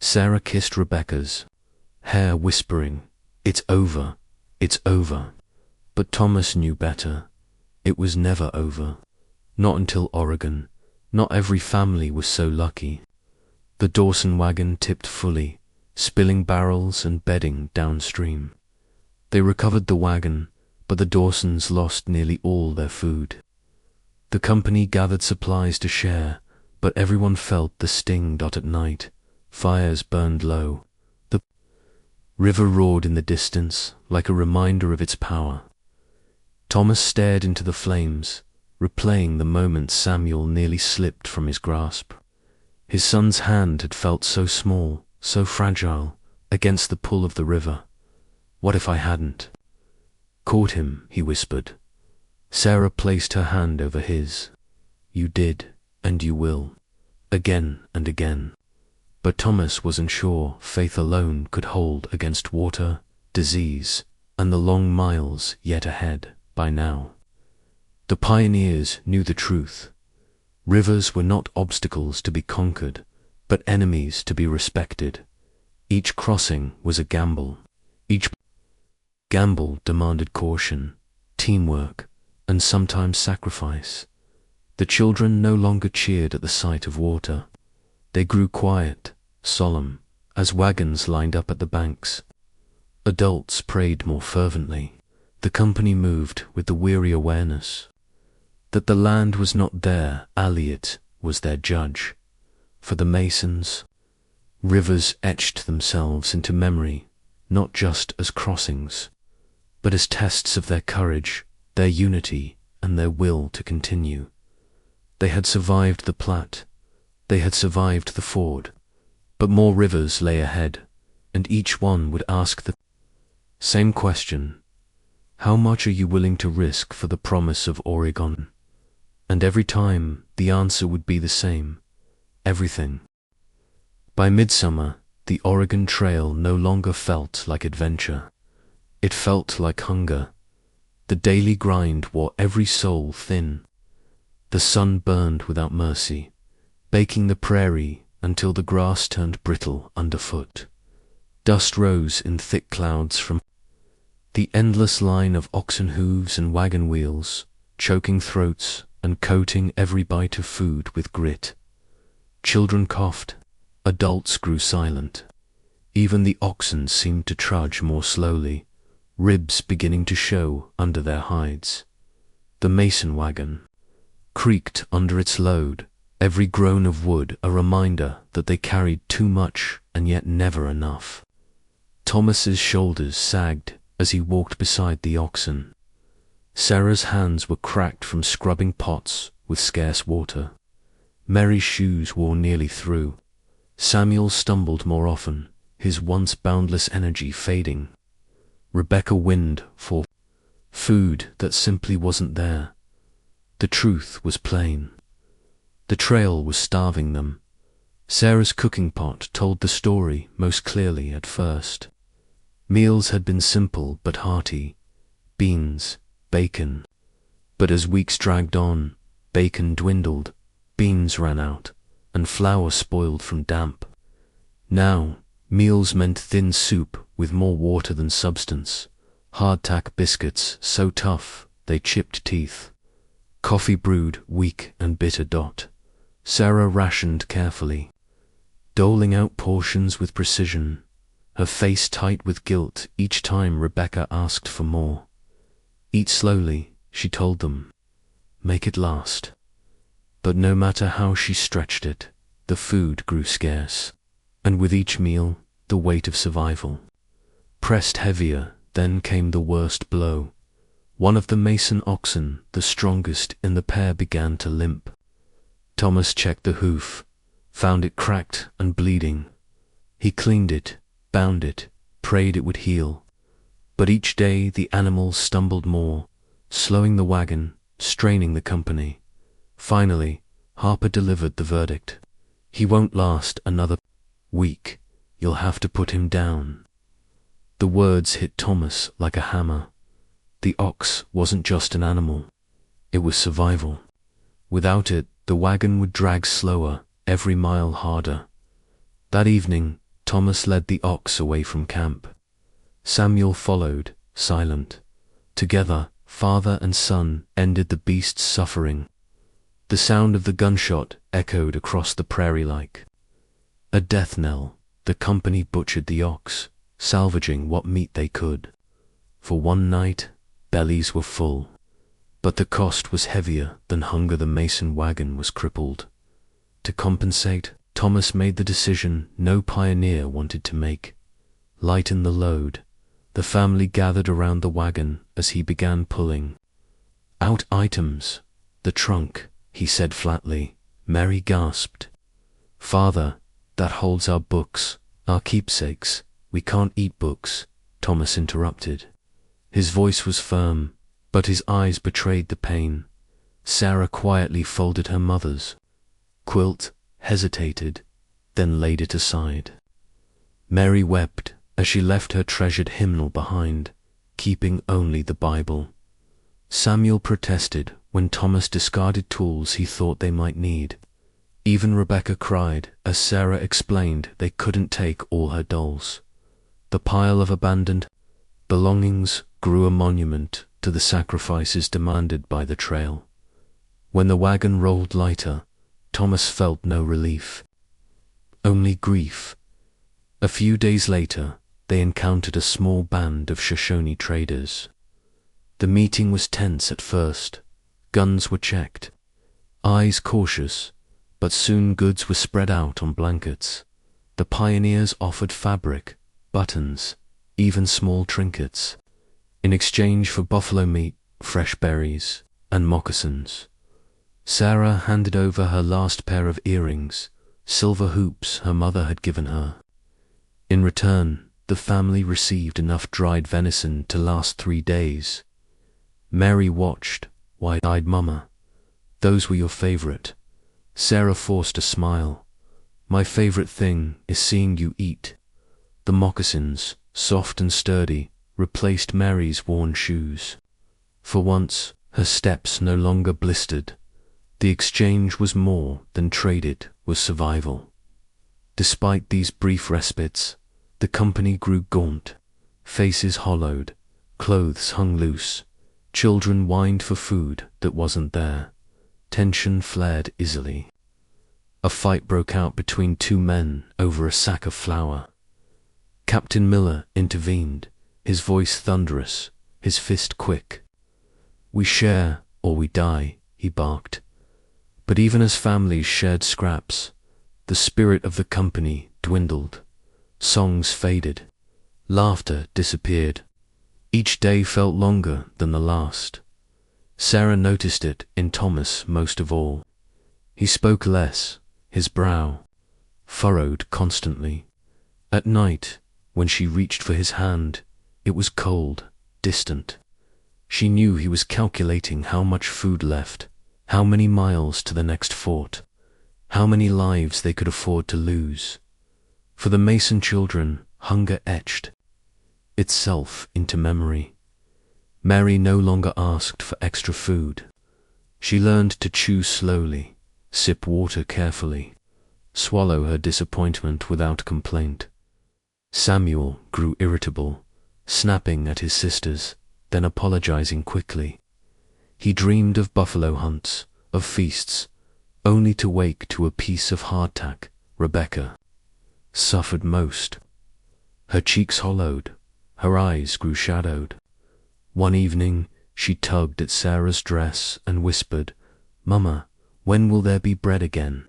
Sarah kissed Rebecca's hair, whispering, "It's over, it's over." But Thomas knew better. It was never over. Not until Oregon. Not every family was so lucky. The Dawson wagon tipped fully, spilling barrels and bedding downstream. They recovered the wagon, but the Dawsons lost nearly all their food. The company gathered supplies to share, but everyone felt the sting. At night, fires burned low. The river roared in the distance, like a reminder of its power. Thomas stared into the flames, replaying the moment Samuel nearly slipped from his grasp. His son's hand had felt so small, so fragile, against the pull of the river. What if I hadn't caught him, he whispered. Sarah placed her hand over his. You did, and you will, again and again. But Thomas wasn't sure faith alone could hold against water, disease, and the long miles yet ahead by now. The pioneers knew the truth. Rivers were not obstacles to be conquered, but enemies to be respected. Each crossing was a gamble. Each gamble demanded caution, teamwork, and sometimes sacrifice. The children no longer cheered at the sight of water. They grew quiet, solemn, as wagons lined up at the banks. Adults prayed more fervently. The company moved with the weary awareness that the land was not their, Alliot was their judge. For the Masons, rivers etched themselves into memory, not just as crossings, but as tests of their courage, their unity, and their will to continue. They had survived the Platte, they had survived the Ford, but more rivers lay ahead, and each one would ask the same question: how much are you willing to risk for the promise of Oregon? And every time the answer would be the same: everything. By midsummer, the Oregon Trail no longer felt like adventure. It felt like hunger. The daily grind wore every soul thin. The sun burned without mercy, baking the prairie until the grass turned brittle underfoot. Dust rose in thick clouds from the endless line of oxen hooves and wagon wheels, choking throats and coating every bite of food with grit. Children coughed, adults grew silent. Even the oxen seemed to trudge more slowly, ribs beginning to show under their hides. The mason wagon creaked under its load, every groan of wood a reminder that they carried too much and yet never enough. Thomas's shoulders sagged as he walked beside the oxen. Sarah's hands were cracked from scrubbing pots with scarce water. Mary's shoes wore nearly through. Samuel stumbled more often, his once boundless energy fading. Rebecca whined for food that simply wasn't there. The truth was plain. The trail was starving them. Sarah's cooking pot told the story most clearly at first. Meals had been simple but hearty: beans, bacon. But as weeks dragged on, bacon dwindled, beans ran out, and flour spoiled from damp. Now, meals meant thin soup with more water than substance, hardtack biscuits so tough they chipped teeth, coffee brewed weak and bitter. Sarah rationed carefully, doling out portions with precision, her face tight with guilt each time Rebecca asked for more. Eat slowly, she told them. Make it last. But no matter how she stretched it, the food grew scarce, and with each meal, the weight of survival pressed heavier. Then came the worst blow. One of the Mason oxen, the strongest in the pair, began to limp. Thomas checked the hoof, found it cracked and bleeding. He cleaned it, bound it, prayed it would heal. But each day the animal stumbled more, slowing the wagon, straining the company. Finally, Harper delivered the verdict. He won't last another week. You'll have to put him down. The words hit Thomas like a hammer. The ox wasn't just an animal. It was survival. Without it, the wagon would drag slower, every mile harder. That evening, Thomas led the ox away from camp. Samuel followed, silent. Together, father and son ended the beast's suffering. The sound of the gunshot echoed across the prairie like a death knell. The company butchered the ox, salvaging what meat they could. For one night, bellies were full. But the cost was heavier than hunger. The Mason wagon was crippled. To compensate, Thomas made the decision no pioneer wanted to make. Lighten the load. The family gathered around the wagon as he began pulling out items. The trunk, he said flatly. Mary gasped. Father, that holds our books, our keepsakes. We can't eat books, Thomas interrupted. His voice was firm, but his eyes betrayed the pain. Sarah quietly folded her mother's quilt, hesitated, then laid it aside. Mary wept as she left her treasured hymnal behind, keeping only the Bible. Samuel protested when Thomas discarded tools he thought they might need. Even Rebecca cried as Sarah explained they couldn't take all her dolls. The pile of abandoned belongings grew a monument to the sacrifices demanded by the trail. When the wagon rolled lighter, Thomas felt no relief, only grief. A few days later, they encountered a small band of Shoshone traders. The meeting was tense at first. Guns were checked, eyes cautious, but soon goods were spread out on blankets. The pioneers offered fabric, buttons, even small trinkets, in exchange for buffalo meat, fresh berries, and moccasins. Sarah handed over her last pair of earrings, silver hoops her mother had given her. In return, the family received enough dried venison to last 3 days. Mary watched, wide-eyed. Mama, those were your favorite. Sarah forced a smile. My favorite thing is seeing you eat. The moccasins, soft and sturdy, replaced Mary's worn shoes. For once, her steps no longer blistered. The exchange was more than trade, it was survival. Despite these brief respites, the company grew gaunt, faces hollowed, clothes hung loose. Children whined for food that wasn't there. Tension flared easily. A fight broke out between 2 men over a sack of flour. Captain Miller intervened, his voice thunderous, his fist quick. We share or we die, he barked. But even as families shared scraps, the spirit of the company dwindled. Songs faded. Laughter disappeared. Each day felt longer than the last. Sarah noticed it in Thomas most of all. He spoke less, his brow furrowed constantly. At night, when she reached for his hand, it was cold, distant. She knew he was calculating how much food left, how many miles to the next fort, how many lives they could afford to lose. For the Mason children, hunger etched itself into memory. Mary no longer asked for extra food. She learned to chew slowly, sip water carefully, swallow her disappointment without complaint. Samuel grew irritable, snapping at his sisters, then apologizing quickly. He dreamed of buffalo hunts, of feasts, only to wake to a piece of hardtack. Rebecca suffered most. Her cheeks hollowed, her eyes grew shadowed. One evening, she tugged at Sarah's dress and whispered, "Mama, when will there be bread again?"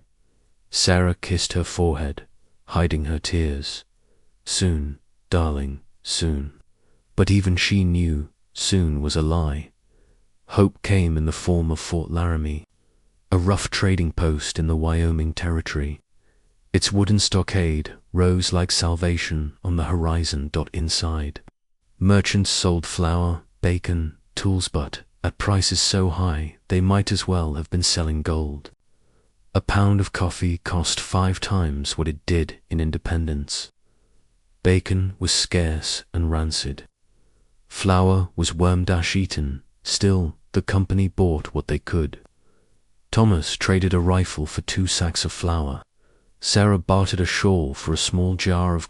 Sarah kissed her forehead, hiding her tears. "Soon, darling, soon." But even she knew soon was a lie. Hope came in the form of Fort Laramie, a rough trading post in the Wyoming Territory. Its wooden stockade rose like salvation on the horizon. Inside, merchants sold flour, bacon, tools, but at prices so high they might as well have been selling gold. A pound of coffee cost 5 times what it did in Independence. Bacon was scarce and rancid. Flour was worm-eaten. Still, the company bought what they could. Thomas traded a rifle for 2 sacks of flour. Sarah bartered a shawl for a small jar of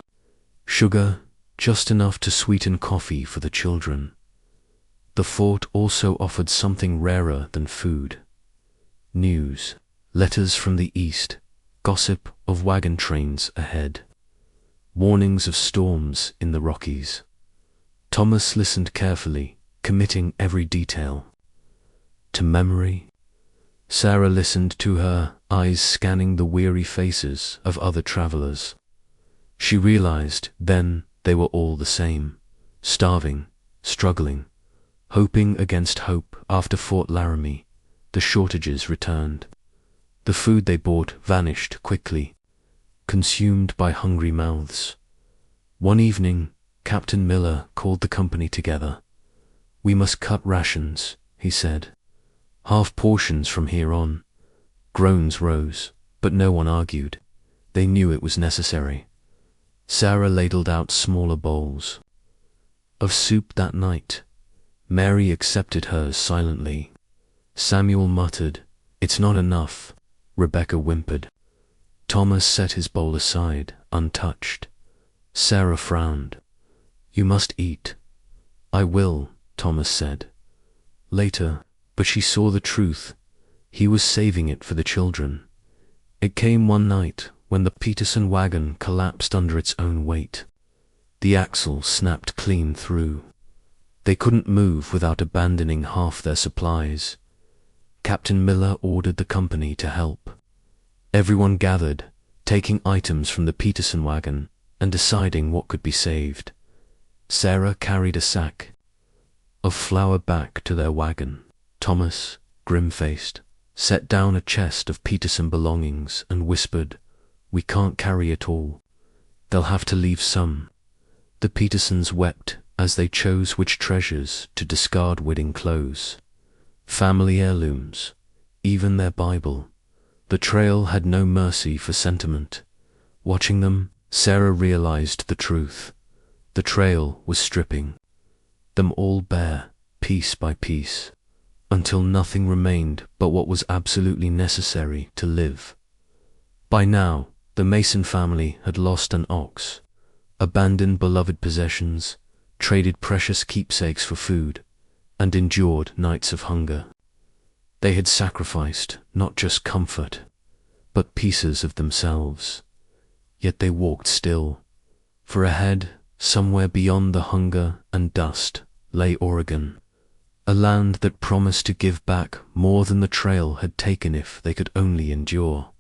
sugar, just enough to sweeten coffee for the children. The fort also offered something rarer than food: news, letters from the east, gossip of wagon trains ahead, warnings of storms in the Rockies. Thomas listened carefully, committing every detail to memory. Sarah listened to her, eyes scanning the weary faces of other travelers. She realized then they were all the same, starving, struggling, hoping against hope. After Fort Laramie, the shortages returned. The food they bought vanished quickly, consumed by hungry mouths. One evening, Captain Miller called the company together. "We must cut rations," he said. "Half portions from here on." Groans rose, but no one argued. They knew it was necessary. Sarah ladled out smaller bowls of soup that night. Mary accepted hers silently. Samuel muttered, "It's not enough." Rebecca whimpered. Thomas set his bowl aside, untouched. Sarah frowned. "You must eat." "I will," Thomas said. Later, but she saw the truth. He was saving it for the children. It came one night when the Peterson wagon collapsed under its own weight. The axle snapped clean through. They couldn't move without abandoning half their supplies. Captain Miller ordered the company to help. Everyone gathered, taking items from the Peterson wagon and deciding what could be saved. Sarah carried a sack of flour back to their wagon. Thomas, grim-faced, set down a chest of Peterson belongings and whispered, "We can't carry it all. They'll have to leave some." The Petersons wept as they chose which treasures to discard: wedding clothes, family heirlooms, even their Bible. The trail had no mercy for sentiment. Watching them, Sarah realized the truth. The trail was stripping them all bare, piece by piece, until nothing remained but what was absolutely necessary to live. By now, the Mason family had lost an ox, abandoned beloved possessions, traded precious keepsakes for food, and endured nights of hunger. They had sacrificed not just comfort, but pieces of themselves. Yet they walked still, for ahead, somewhere beyond the hunger and dust, lay Oregon, a land that promised to give back more than the trail had taken if they could only endure.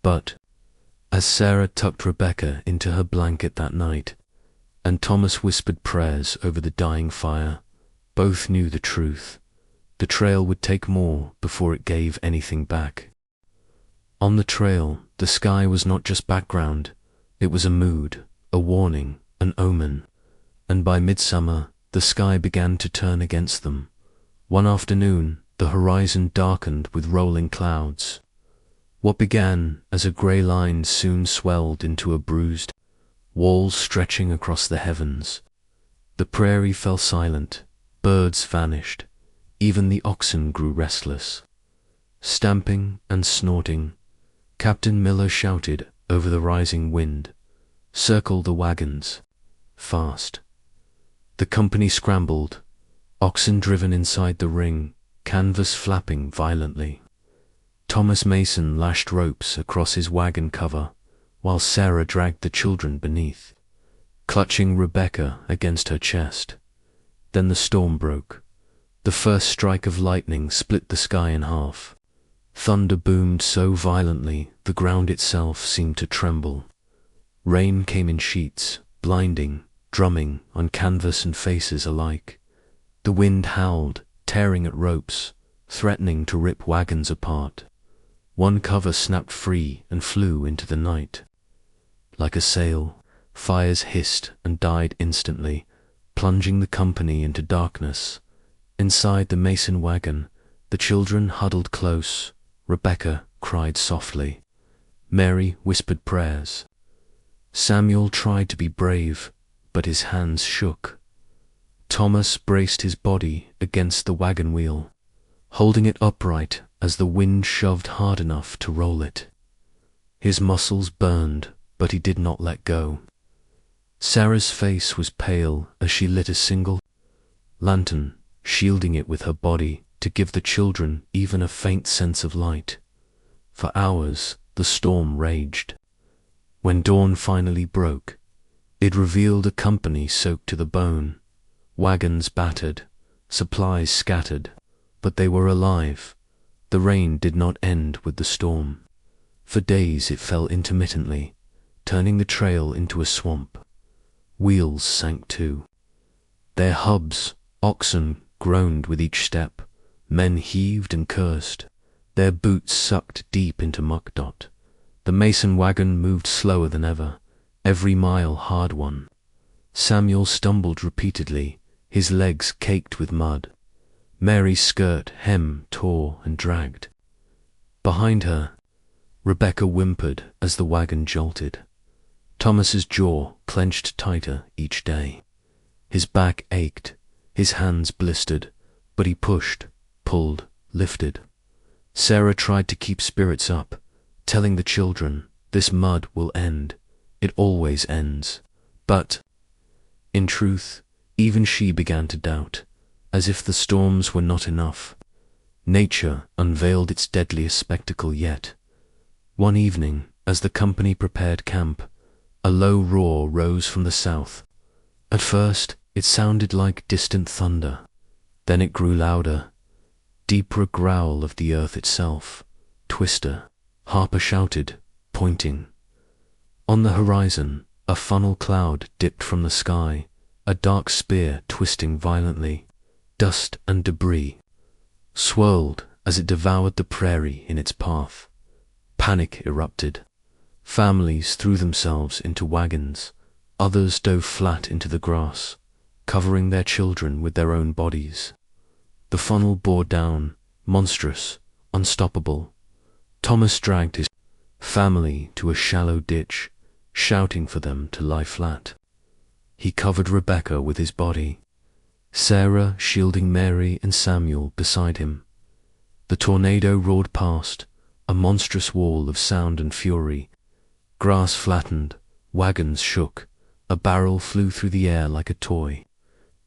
But, as Sarah tucked Rebecca into her blanket that night, and Thomas whispered prayers over the dying fire, both knew the truth. The trail would take more before it gave anything back. On the trail, the sky was not just background, it was a mood, a warning, an omen, and by midsummer, the sky began to turn against them. One afternoon, the horizon darkened with rolling clouds. What began as a grey line soon swelled into a bruised wall stretching across the heavens. The prairie fell silent, birds vanished, even the oxen grew restless. Stamping and snorting, Captain Miller shouted over the rising wind, "Circle the wagons, fast." The company scrambled, oxen driven inside the ring, canvas flapping violently. Thomas Mason lashed ropes across his wagon cover, while Sarah dragged the children beneath, clutching Rebecca against her chest. Then the storm broke. The first strike of lightning split the sky in half. Thunder boomed so violently the ground itself seemed to tremble. Rain came in sheets, blinding, drumming on canvas and faces alike. The wind howled, tearing at ropes, threatening to rip wagons apart. One cover snapped free and flew into the night. Like a sail, fires hissed and died instantly, plunging the company into darkness. Inside the Mason wagon, the children huddled close. Rebecca cried softly. Mary whispered prayers. Samuel tried to be brave, but his hands shook. Thomas braced his body against the wagon wheel, holding it upright as the wind shoved hard enough to roll it. His muscles burned, but he did not let go. Sarah's face was pale as she lit a single lantern, shielding it with her body to give the children even a faint sense of light. For hours, the storm raged. When dawn finally broke, it revealed a company soaked to the bone, wagons battered, supplies scattered, but they were alive. The rain did not end with the storm. For days it fell intermittently, turning the trail into a swamp. Wheels sank too. Their hubs, oxen, groaned with each step. Men heaved and cursed. Their boots sucked deep into muck dot. The Mason wagon moved slower than ever, every mile hard won. Samuel stumbled repeatedly, his legs caked with mud. Mary's skirt hem tore and dragged. Behind her, Rebecca whimpered as the wagon jolted. Thomas's jaw clenched tighter each day. His back ached, his hands blistered, but he pushed, pulled, lifted. Sarah tried to keep spirits up, telling the children, "This mud will end. It always ends." But, in truth, even she began to doubt, as if the storms were not enough. Nature unveiled its deadliest spectacle yet. One evening, as the company prepared camp, a low roar rose from the south. At first, it sounded like distant thunder. Then it grew louder, deeper growl of the earth itself. "Twister," Harper shouted, pointing. On the horizon, a funnel cloud dipped from the sky, a dark spear twisting violently. Dust and debris swirled as it devoured the prairie in its path. Panic erupted. Families threw themselves into wagons. Others dove flat into the grass, covering their children with their own bodies. The funnel bore down, monstrous, unstoppable. Thomas dragged his family to a shallow ditch, shouting for them to lie flat. He covered Rebecca with his body, Sarah shielding Mary and Samuel beside him. The tornado roared past, a monstrous wall of sound and fury. Grass flattened, wagons shook, a barrel flew through the air like a toy.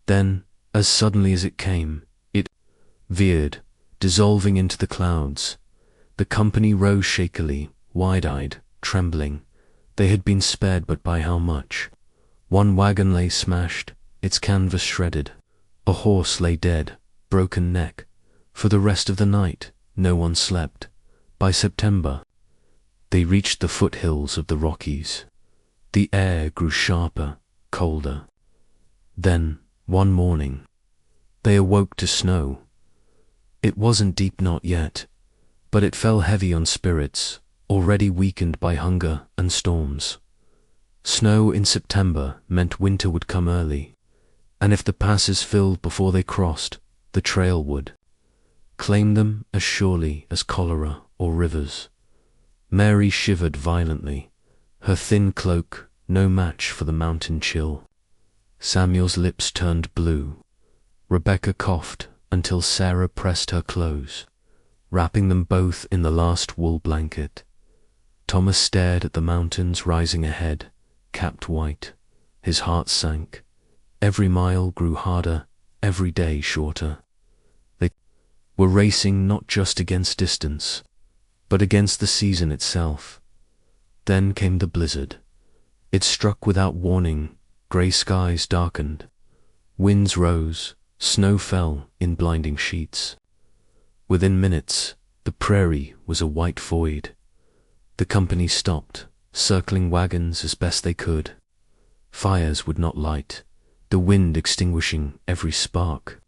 Then, as suddenly as it came, it veered, dissolving into the clouds. The company rose shakily, wide-eyed, trembling. They had been spared, but by how much? One wagon lay smashed, its canvas shredded. A horse lay dead, broken neck. For the rest of the night, no one slept. By September, they reached the foothills of the Rockies. The air grew sharper, colder. Then, one morning, they awoke to snow. It wasn't deep, not yet, but it fell heavy on spirits, already weakened by hunger and storms. Snow in September meant winter would come early, and if the passes filled before they crossed, the trail would claim them as surely as cholera or rivers. Mary shivered violently, her thin cloak no match for the mountain chill. Samuel's lips turned blue. Rebecca coughed until Sarah pressed her close, wrapping them both in the last wool blanket. Thomas stared at the mountains rising ahead, capped white. His heart sank. Every mile grew harder, every day shorter. They were racing not just against distance, but against the season itself. Then came the blizzard. It struck without warning. Grey skies darkened. Winds rose. Snow fell in blinding sheets. Within minutes, the prairie was a white void. The company stopped, circling wagons as best they could. Fires would not light, the wind extinguishing every spark.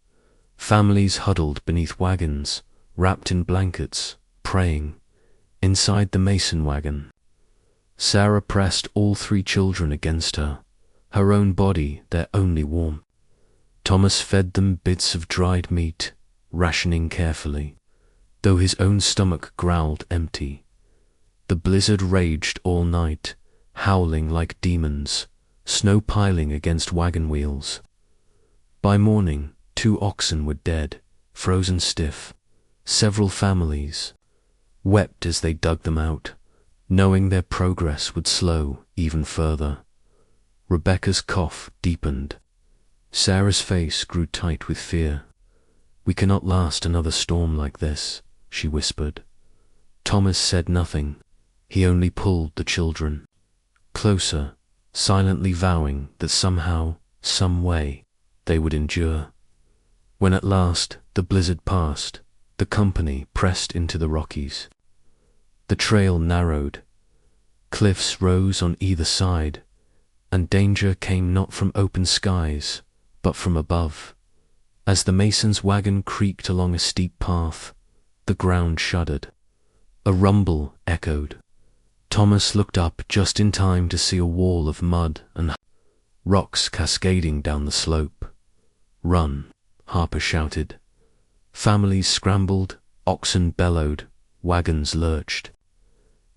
Families huddled beneath wagons, wrapped in blankets, praying. Inside the mason wagon, Sarah pressed all 3 children against her, her own body their only warmth. Thomas fed them bits of dried meat, rationing carefully, though his own stomach growled empty. The blizzard raged all night, howling like demons, snow piling against wagon wheels. By morning, 2 oxen were dead, frozen stiff. Several families wept as they dug them out, knowing their progress would slow even further. Rebecca's cough deepened. Sarah's face grew tight with fear. "We cannot last another storm like this," she whispered. Thomas said nothing. He only pulled the children closer, silently vowing that somehow, some way, they would endure. When at last the blizzard passed, the company pressed into the Rockies. The trail narrowed. Cliffs rose on either side, and danger came not from open skies, but from above. As the mason's wagon creaked along a steep path, the ground shuddered. A rumble echoed. Thomas looked up just in time to see a wall of mud and rocks cascading down the slope. "Run," Harper shouted. Families scrambled, oxen bellowed, wagons lurched.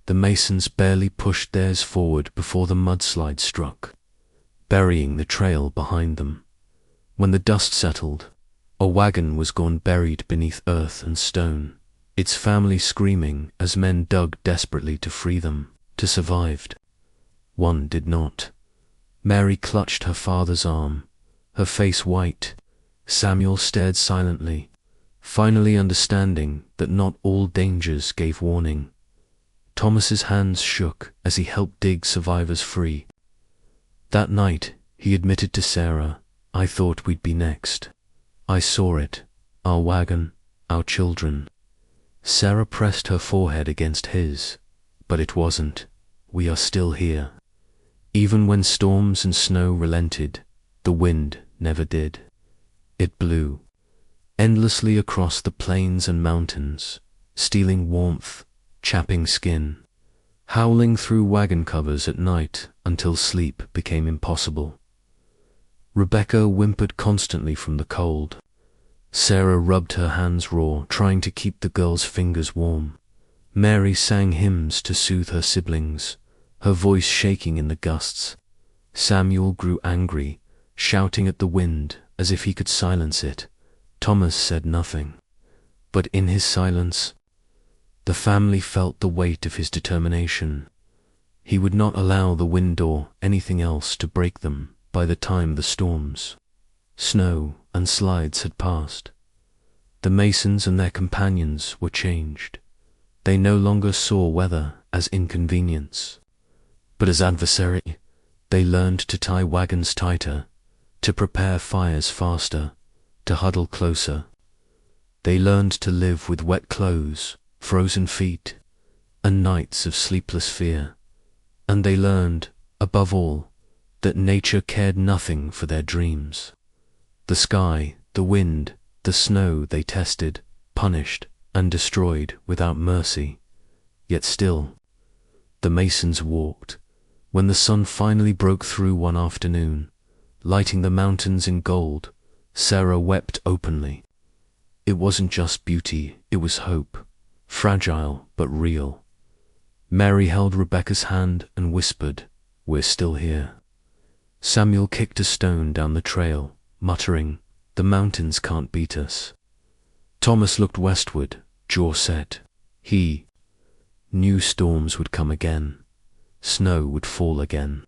The masons barely pushed theirs forward before the mudslide struck, burying the trail behind them. When the dust settled, a wagon was gone buried beneath earth and stone, its family screaming as men dug desperately to free them. Two survived. One did not. Mary clutched her father's arm, her face white. Samuel stared silently, finally understanding that not all dangers gave warning. Thomas's hands shook as he helped dig survivors free. That night, he admitted to Sarah, "I thought we'd be next. I saw it, our wagon, our children." Sarah pressed her forehead against his, "But it wasn't. We are still here." Even when storms and snow relented, the wind never did. It blew endlessly across the plains and mountains, stealing warmth, chapping skin, howling through wagon covers at night until sleep became impossible. Rebecca whimpered constantly from the cold. Sarah rubbed her hands raw, trying to keep the girl's fingers warm. Mary sang hymns to soothe her siblings, her voice shaking in the gusts. Samuel grew angry, shouting at the wind as if he could silence it. Thomas said nothing, but in his silence, the family felt the weight of his determination. He would not allow the wind or anything else to break them. By the time the storms, snow, and slides had passed, the masons and their companions were changed. They no longer saw weather as inconvenience, but as adversary. They learned to tie wagons tighter, to prepare fires faster, to huddle closer. They learned to live with wet clothes, frozen feet, and nights of sleepless fear. And they learned, above all, that nature cared nothing for their dreams. The sky, the wind, the snow they tested, punished and destroyed without mercy. Yet still, the masons walked. When the sun finally broke through one afternoon, lighting the mountains in gold, Sarah wept openly. It wasn't just beauty, it was hope, fragile but real. Mary held Rebecca's hand and whispered, "We're still here." Samuel kicked a stone down the trail, muttering, "The mountains can't beat us." Thomas looked westward, jaw set. He knew storms would come again. Snow would fall again.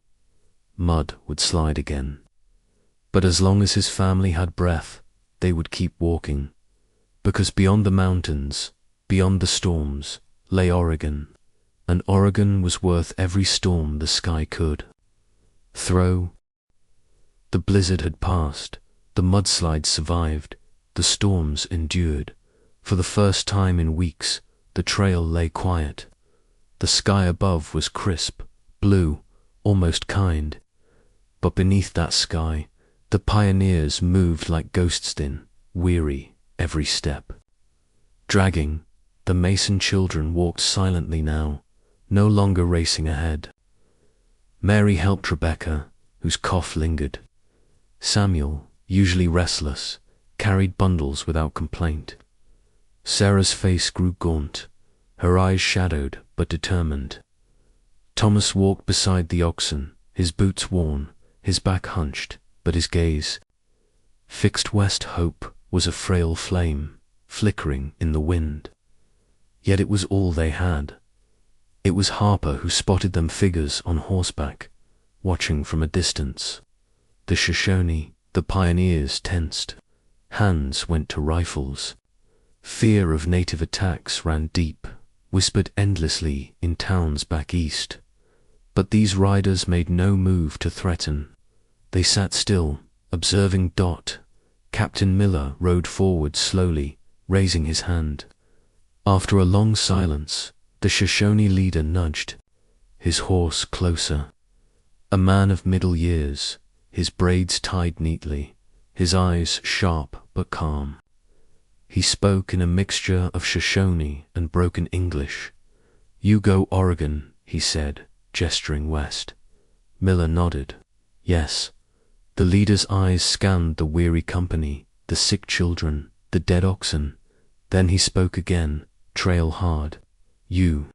Mud would slide again. But as long as his family had breath, they would keep walking. Because beyond the mountains, beyond the storms, lay Oregon, and Oregon was worth every storm the sky could throw. The blizzard had passed, the mudslides survived, the storms endured. For the first time in weeks, the trail lay quiet. The sky above was crisp, blue, almost kind. But beneath that sky, the pioneers moved like ghosts weary every step. Dragging, the Mason children walked silently now, no longer racing ahead. Mary helped Rebecca, whose cough lingered. Samuel, usually restless, carried bundles without complaint. Sarah's face grew gaunt, her eyes shadowed but determined. Thomas walked beside the oxen, his boots worn, his back hunched, but his gaze fixed west. Hope was a frail flame, flickering in the wind. Yet it was all they had. It was Harper who spotted them, figures on horseback, watching from a distance. The Shoshone, the pioneers, tensed. Hands went to rifles. Fear of native attacks ran deep, whispered endlessly in towns back east. But these riders made no move to threaten. They sat still, observing. Captain Miller rode forward slowly, raising his hand. After a long silence, the Shoshone leader nudged his horse closer. A man of middle years, his braids tied neatly, his eyes sharp but calm. He spoke in a mixture of Shoshone and broken English. "You go Oregon," he said, gesturing west. Miller nodded. Yes. The leader's eyes scanned the weary company, the sick children, the dead oxen. Then he spoke again, trail hard. "You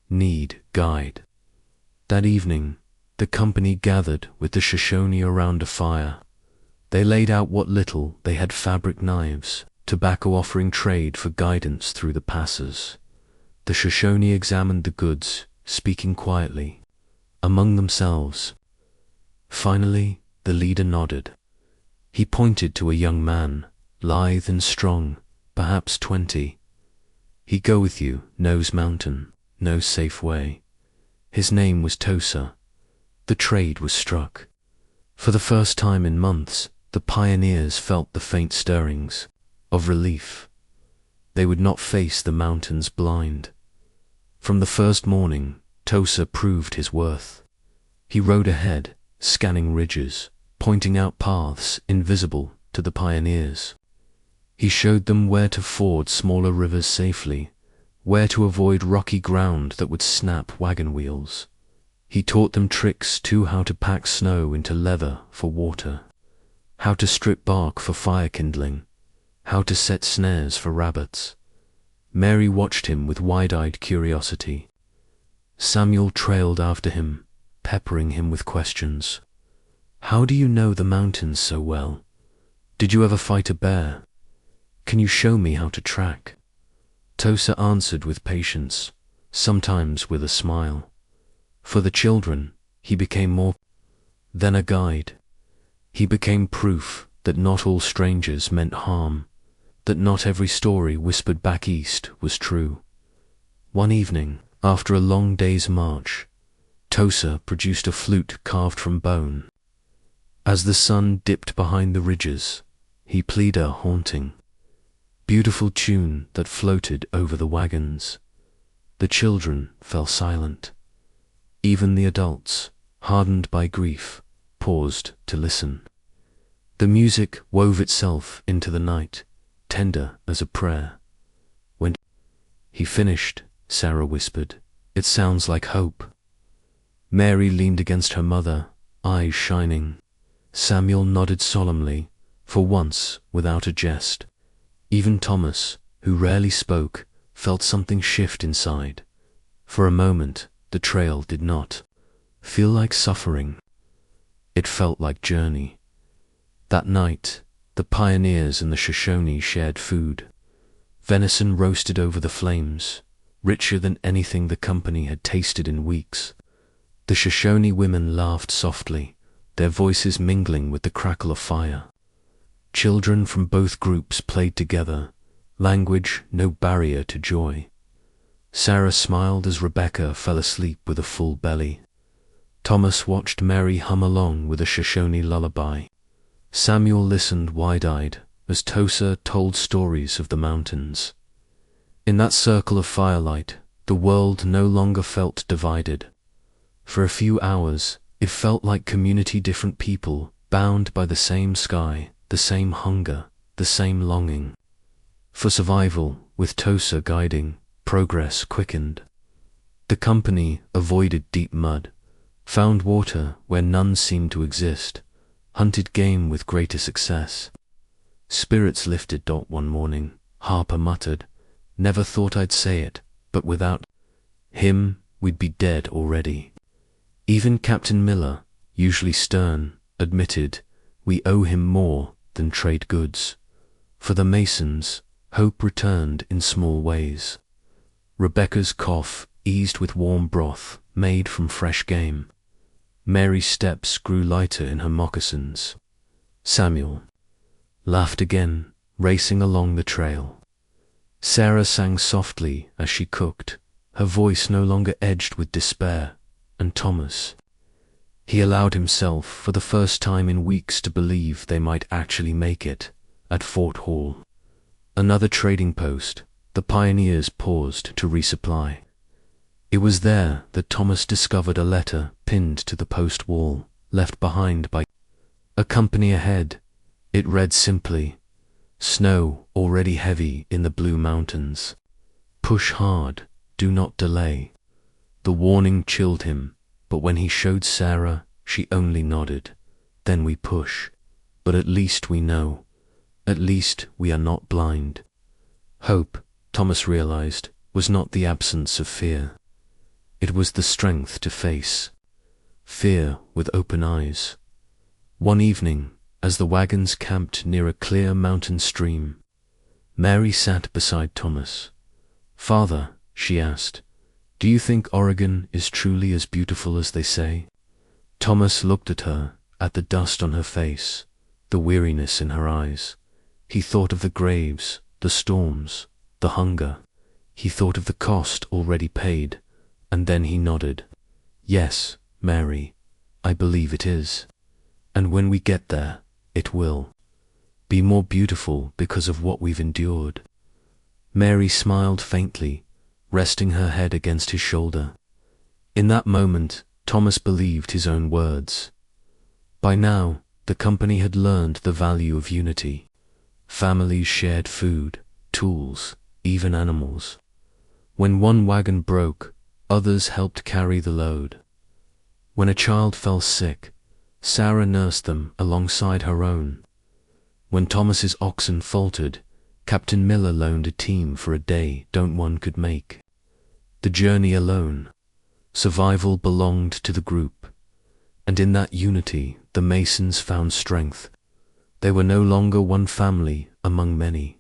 need guide." That evening, the company gathered with the Shoshone around a fire. They laid out what little they had: fabric, knives, tobacco, offering trade for guidance through the passes. The Shoshone examined the goods, speaking quietly among themselves. Finally, the leader nodded. He pointed to a young man, lithe and strong, perhaps 20. "He go with you, knows mountain, knows safe way." His name was Tosa. The trade was struck. For the first time in months, the pioneers felt the faint stirrings of relief. They would not face the mountains blind. From the first morning, Tosa proved his worth. He rode ahead, scanning ridges, pointing out paths invisible to the pioneers. He showed them where to ford smaller rivers safely, where to avoid rocky ground that would snap wagon wheels. He taught them tricks too: how to pack snow into leather for water, how to strip bark for fire kindling, how to set snares for rabbits. Mary watched him with wide-eyed curiosity. Samuel trailed after him, peppering him with questions. "How do you know the mountains so well? Did you ever fight a bear? Can you show me how to track?" Tosa answered with patience, sometimes with a smile. For the children, he became more than a guide. He became proof that not all strangers meant harm, that not every story whispered back east was true. One evening, after a long day's march, Tosa produced a flute carved from bone. As the sun dipped behind the ridges, he played a haunting, beautiful tune that floated over the wagons. The children fell silent. Even the adults, hardened by grief, paused to listen. The music wove itself into the night, tender as a prayer. He finished, Sarah whispered. It sounds like hope. Mary leaned against her mother, eyes shining. Samuel nodded solemnly, for once without a jest. Even Thomas, who rarely spoke, felt something shift inside. For a moment, the trail did not feel like suffering. It felt like journey. That night, the pioneers and the Shoshone shared food. Venison roasted over the flames, richer than anything the company had tasted in weeks. The Shoshone women laughed softly, their voices mingling with the crackle of fire. Children from both groups played together, language no barrier to joy. Sarah smiled as Rebecca fell asleep with a full belly. Thomas watched Mary hum along with a Shoshone lullaby. Samuel listened wide-eyed as Tosa told stories of the mountains. In that circle of firelight, the world no longer felt divided. For a few hours, it felt like community, different people, bound by the same sky, the same hunger, the same longing. For survival, with Tosa guiding, progress quickened. The company avoided deep mud, found water where none seemed to exist, hunted game with greater success. Spirits lifted. One morning, Harper muttered, "Never thought I'd say it, but without him, we'd be dead already." Even Captain Miller, usually stern, admitted, "We owe him more than trade goods." For the Masons, hope returned in small ways. Rebecca's cough eased with warm broth made from fresh game. Mary's steps grew lighter in her moccasins. Samuel laughed again, racing along the trail. Sarah sang softly as she cooked, her voice no longer edged with despair. And Thomas, he allowed himself for the first time in weeks to believe they might actually make it. At Fort Hall, another trading post, the pioneers paused to resupply. It was there that Thomas discovered a letter pinned to the post wall, left behind by a company ahead. It read simply, "Snow already heavy in the Blue Mountains. Push hard, do not delay." The warning chilled him, but when he showed Sarah, she only nodded. "Then we push. But at least we know. At least we are not blind." Hope, Thomas realized, was not the absence of fear. It was the strength to face fear with open eyes. One evening, as the wagons camped near a clear mountain stream, Mary sat beside Thomas. "Father," she asked, "do you think Oregon is truly as beautiful as they say?" Thomas looked at her, at the dust on her face, the weariness in her eyes. He thought of the graves, the storms, the hunger. He thought of the cost already paid, and then he nodded. "Yes, Mary, I believe it is. And when we get there, it will be more beautiful because of what we've endured." Mary smiled faintly, resting her head against his shoulder. In that moment, Thomas believed his own words. By now, the company had learned the value of unity. Families shared food, tools, even animals. When one wagon broke, others helped carry the load. When a child fell sick, Sarah nursed them alongside her own. When Thomas's oxen faltered, Captain Miller loaned a team for a day one could make. The journey alone, survival belonged to the group, and in that unity the Masons found strength. They were no longer one family among many.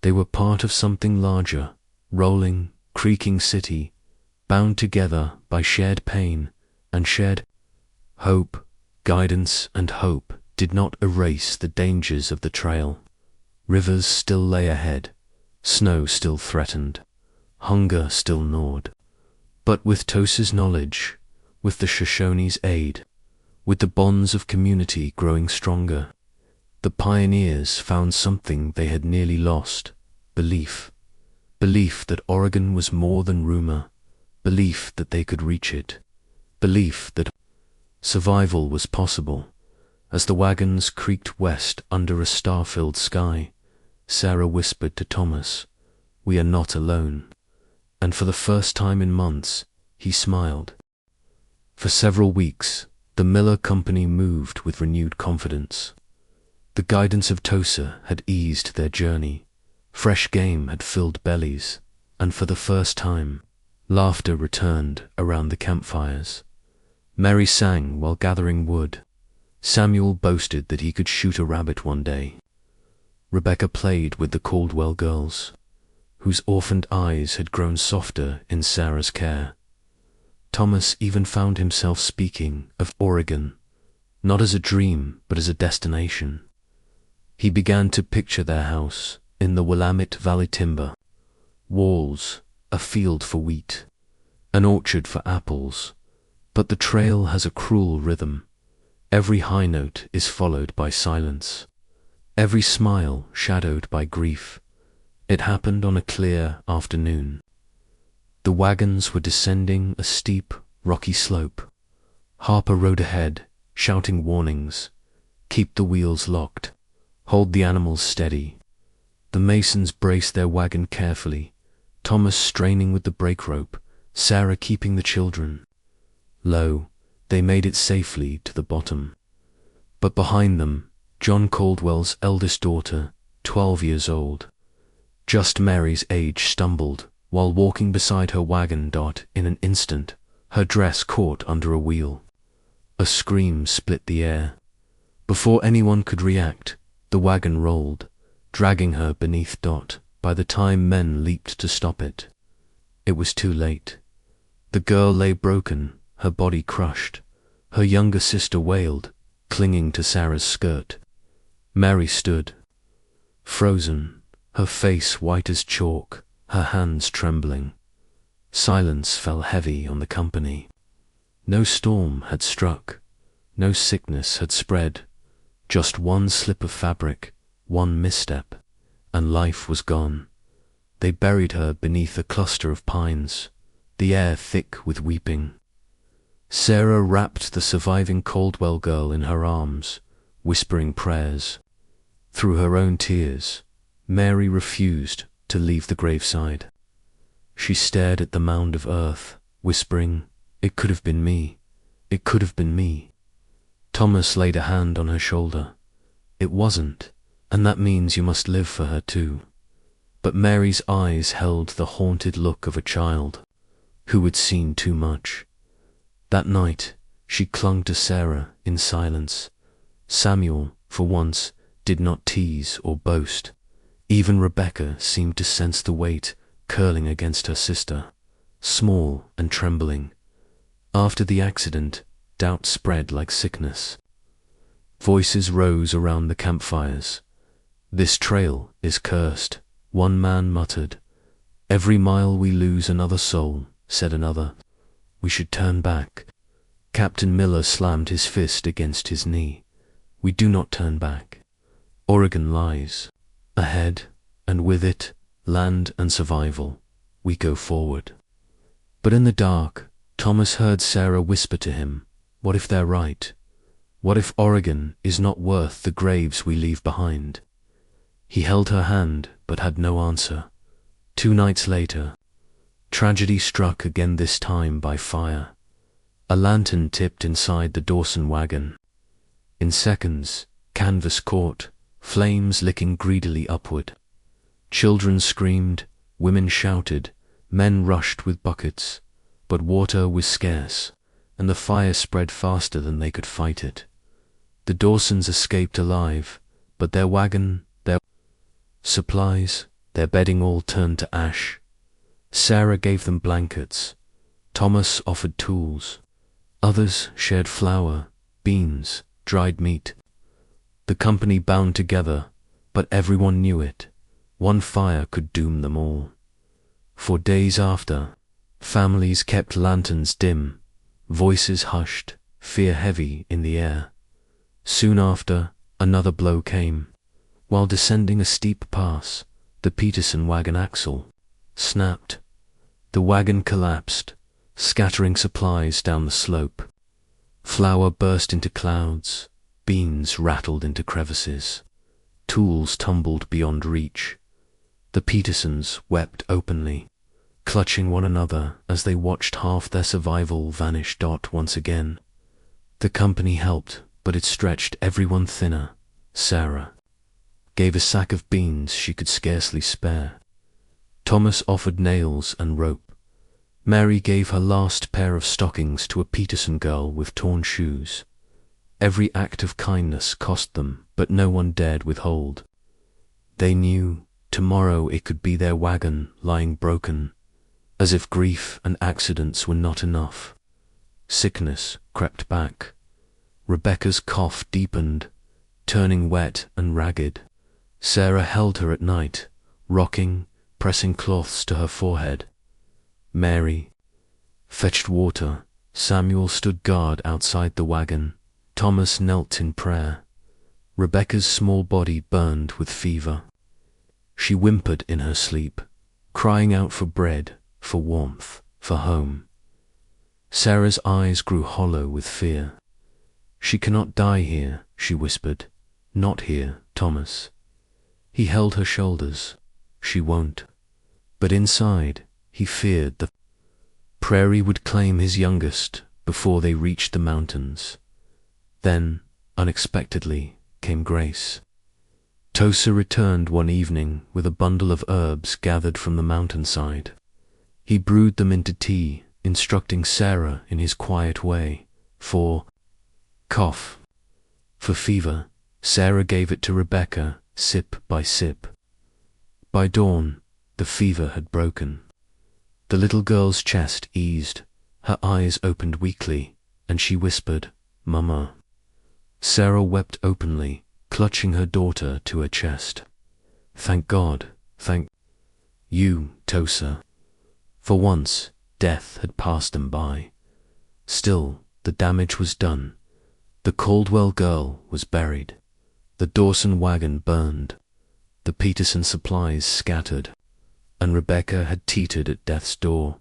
They were part of something larger, rolling, creaking city, bound together by shared pain and shared hope. Guidance and hope did not erase the dangers of the trail. Rivers still lay ahead, snow still threatened, hunger still gnawed. But with Tosa's knowledge, with the Shoshone's aid, with the bonds of community growing stronger, the pioneers found something they had nearly lost: belief. Belief that Oregon was more than rumor, belief that they could reach it, belief that survival was possible. As the wagons creaked west under a star-filled sky, Sarah whispered to Thomas, "We are not alone." and for the first time in months, he smiled. For several weeks, the Miller Company moved with renewed confidence. The guidance of Tosa had eased their journey, fresh game had filled bellies, and for the first time, laughter returned around the campfires. Mary sang while gathering wood. Samuel boasted that he could shoot a rabbit one day. Rebecca played with the Caldwell girls, whose orphaned eyes had grown softer in Sarah's care. Thomas even found himself speaking of Oregon, not as a dream but as a destination. He began to picture their house in the Willamette Valley timber, walls, a field for wheat, an orchard for apples. But the trail has a cruel rhythm. Every high note is followed by silence, every smile shadowed by grief. It happened on a clear afternoon. The wagons were descending a steep, rocky slope. Harper rode ahead, shouting warnings. Keep the wheels locked. Hold the animals steady. The masons braced their wagon carefully, Thomas straining with the brake rope, Sarah keeping the children. Lo, they made it safely to the bottom. But behind them, John Caldwell's eldest daughter, 12 years old, just Mary's age, stumbled while walking beside her wagon. In an instant, her dress caught under a wheel. A scream split the air. Before anyone could react, the wagon rolled, dragging her beneath. By the time men leaped to stop it, it was too late. The girl lay broken, her body crushed. Her younger sister wailed, clinging to Sarah's skirt. Mary stood, frozen, her face white as chalk, her hands trembling. Silence fell heavy on the company. No storm had struck, no sickness had spread. Just one slip of fabric, one misstep, and life was gone. They buried her beneath a cluster of pines, the air thick with weeping. Sarah wrapped the surviving Caldwell girl in her arms, whispering prayers. Through her own tears, Mary refused to leave the graveside. She stared at the mound of earth, whispering, "It could have been me. It could have been me." Thomas laid a hand on her shoulder. "It wasn't, and that means you must live for her too." But Mary's eyes held the haunted look of a child who had seen too much. That night, she clung to Sarah in silence. Samuel, for once, did not tease or boast. Even Rebecca seemed to sense the weight curling against her sister, small and trembling. After the accident, doubt spread like sickness. Voices rose around the campfires. "This trail is cursed," one man muttered. "Every mile we lose another soul," said another. "We should turn back." Captain Miller slammed his fist against his knee. "We do not turn back. Oregon lies ahead, and with it, land and survival. We go forward." But in the dark, Thomas heard Sarah whisper to him, "What if they're right? What if Oregon is not worth the graves we leave behind?" He held her hand, but had no answer. 2 nights later, tragedy struck again, this time by fire. A lantern tipped inside the Dawson wagon. In seconds, canvas caught, flames licking greedily upward. Children screamed, women shouted, men rushed with buckets, but water was scarce, and the fire spread faster than they could fight it. The Dawsons escaped alive, but their wagon, their supplies, their bedding all turned to ash. Sarah gave them blankets. Thomas offered tools. Others shared flour, beans, dried meat. The company bound together, but everyone knew it. One fire could doom them all. For days after, families kept lanterns dim, voices hushed, fear heavy in the air. Soon after, another blow came. While descending a steep pass, the Peterson wagon axle snapped. The wagon collapsed, scattering supplies down the slope. Flour burst into clouds, beans rattled into crevices, tools tumbled beyond reach. The Petersons wept openly. clutching one another as they watched half their survival vanish. Once again, the company helped, but it stretched everyone thinner. Sarah gave a sack of beans she could scarcely spare. Thomas offered nails and rope. Mary gave her last pair of stockings to a Peterson girl with torn shoes. Every act of kindness cost them, but no one dared withhold. They knew tomorrow it could be their wagon lying broken, as if grief and accidents were not enough. Sickness crept back. Rebecca's cough deepened, turning wet and ragged. Sarah held her at night, rocking, pressing cloths to her forehead. Mary fetched water. Samuel stood guard outside the wagon. Thomas knelt in prayer. Rebecca's small body burned with fever. She whimpered in her sleep, crying out for bread, for warmth, for home. Sarah's eyes grew hollow with fear. "She cannot die here," she whispered. "Not here, Thomas." He held her shoulders. "She won't." But inside, he feared the prairie would claim his youngest before they reached the mountains. Then, unexpectedly, came Grace. Tosa returned one evening with a bundle of herbs gathered from the mountainside. He brewed them into tea, instructing Sarah in his quiet way. For cough, for fever, Sarah gave it to Rebecca, sip by sip. By dawn, the fever had broken. The little girl's chest eased, her eyes opened weakly, and she whispered, "Mama." Sarah wept openly, clutching her daughter to her chest. "Thank God, thank you, Tosa." For once, death had passed them by. Still, the damage was done. The Caldwell girl was buried. The Dawson wagon burned. The Peterson supplies scattered. And Rebecca had teetered at death's door.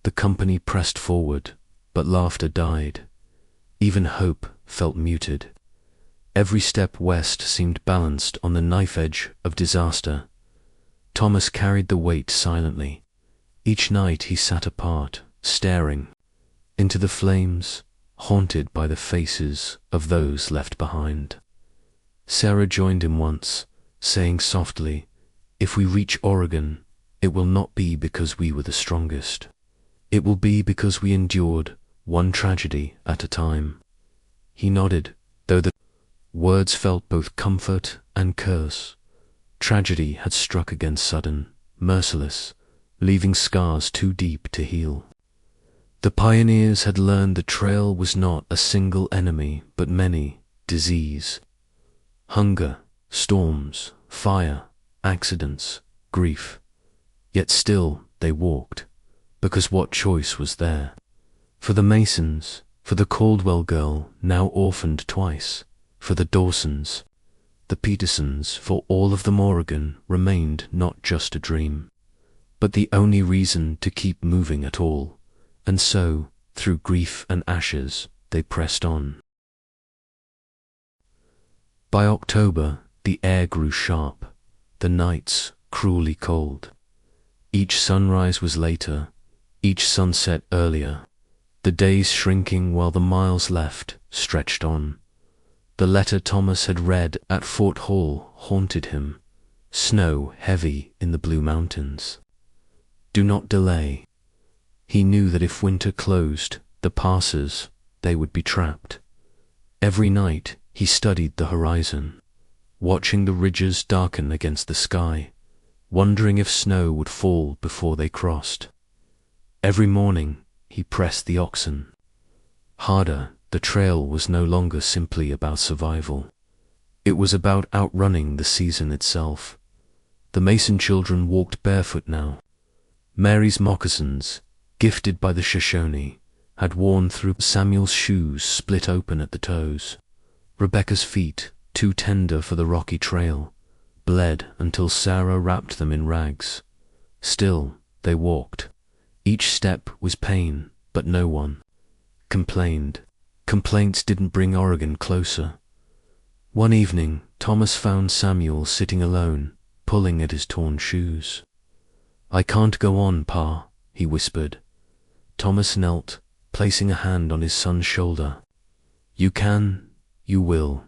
The company pressed forward, but laughter died. Even hope felt muted. Every step west seemed balanced on the knife edge of disaster. Thomas carried the weight silently. Each night he sat apart, staring into the flames, haunted by the faces of those left behind. Sarah joined him once, saying softly, "If we reach Oregon, it will not be because we were the strongest. It will be because we endured one tragedy at a time." He nodded, though the words felt both comfort and curse. Tragedy had struck again sudden, merciless, leaving scars too deep to heal. The pioneers had learned the trail was not a single enemy, but many: disease, hunger, storms, fire, accidents, grief. Yet still they walked, because what choice was there? For the Masons, for the Caldwell girl, now orphaned twice, for the Dawsons, the Petersons, for all of them Oregon remained not just a dream, but the only reason to keep moving at all. And so, through grief and ashes, they pressed on. By October, the air grew sharp, the nights cruelly cold. Each sunrise was later, each sunset earlier, the days shrinking while the miles left stretched on. The letter Thomas had read at Fort Hall haunted him, snow heavy in the Blue Mountains. Do not delay. He knew that if winter closed, the passers, they would be trapped. Every night he studied the horizon, watching the ridges darken against the sky, wondering if snow would fall before they crossed. Every morning he pressed the oxen. Harder, the trail was no longer simply about survival. It was about outrunning the season itself. The Mason children walked barefoot now. Mary's moccasins, gifted by the Shoshone, had worn through. Samuel's shoes split open at the toes. Rebecca's feet, too tender for the rocky trail, bled until Sarah wrapped them in rags. Still, they walked. Each step was pain, but no one complained. Complaints didn't bring Oregon closer. One evening, Thomas found Samuel sitting alone, pulling at his torn shoes. "I can't go on, Pa," he whispered. Thomas knelt, placing a hand on his son's shoulder. "You can, you will.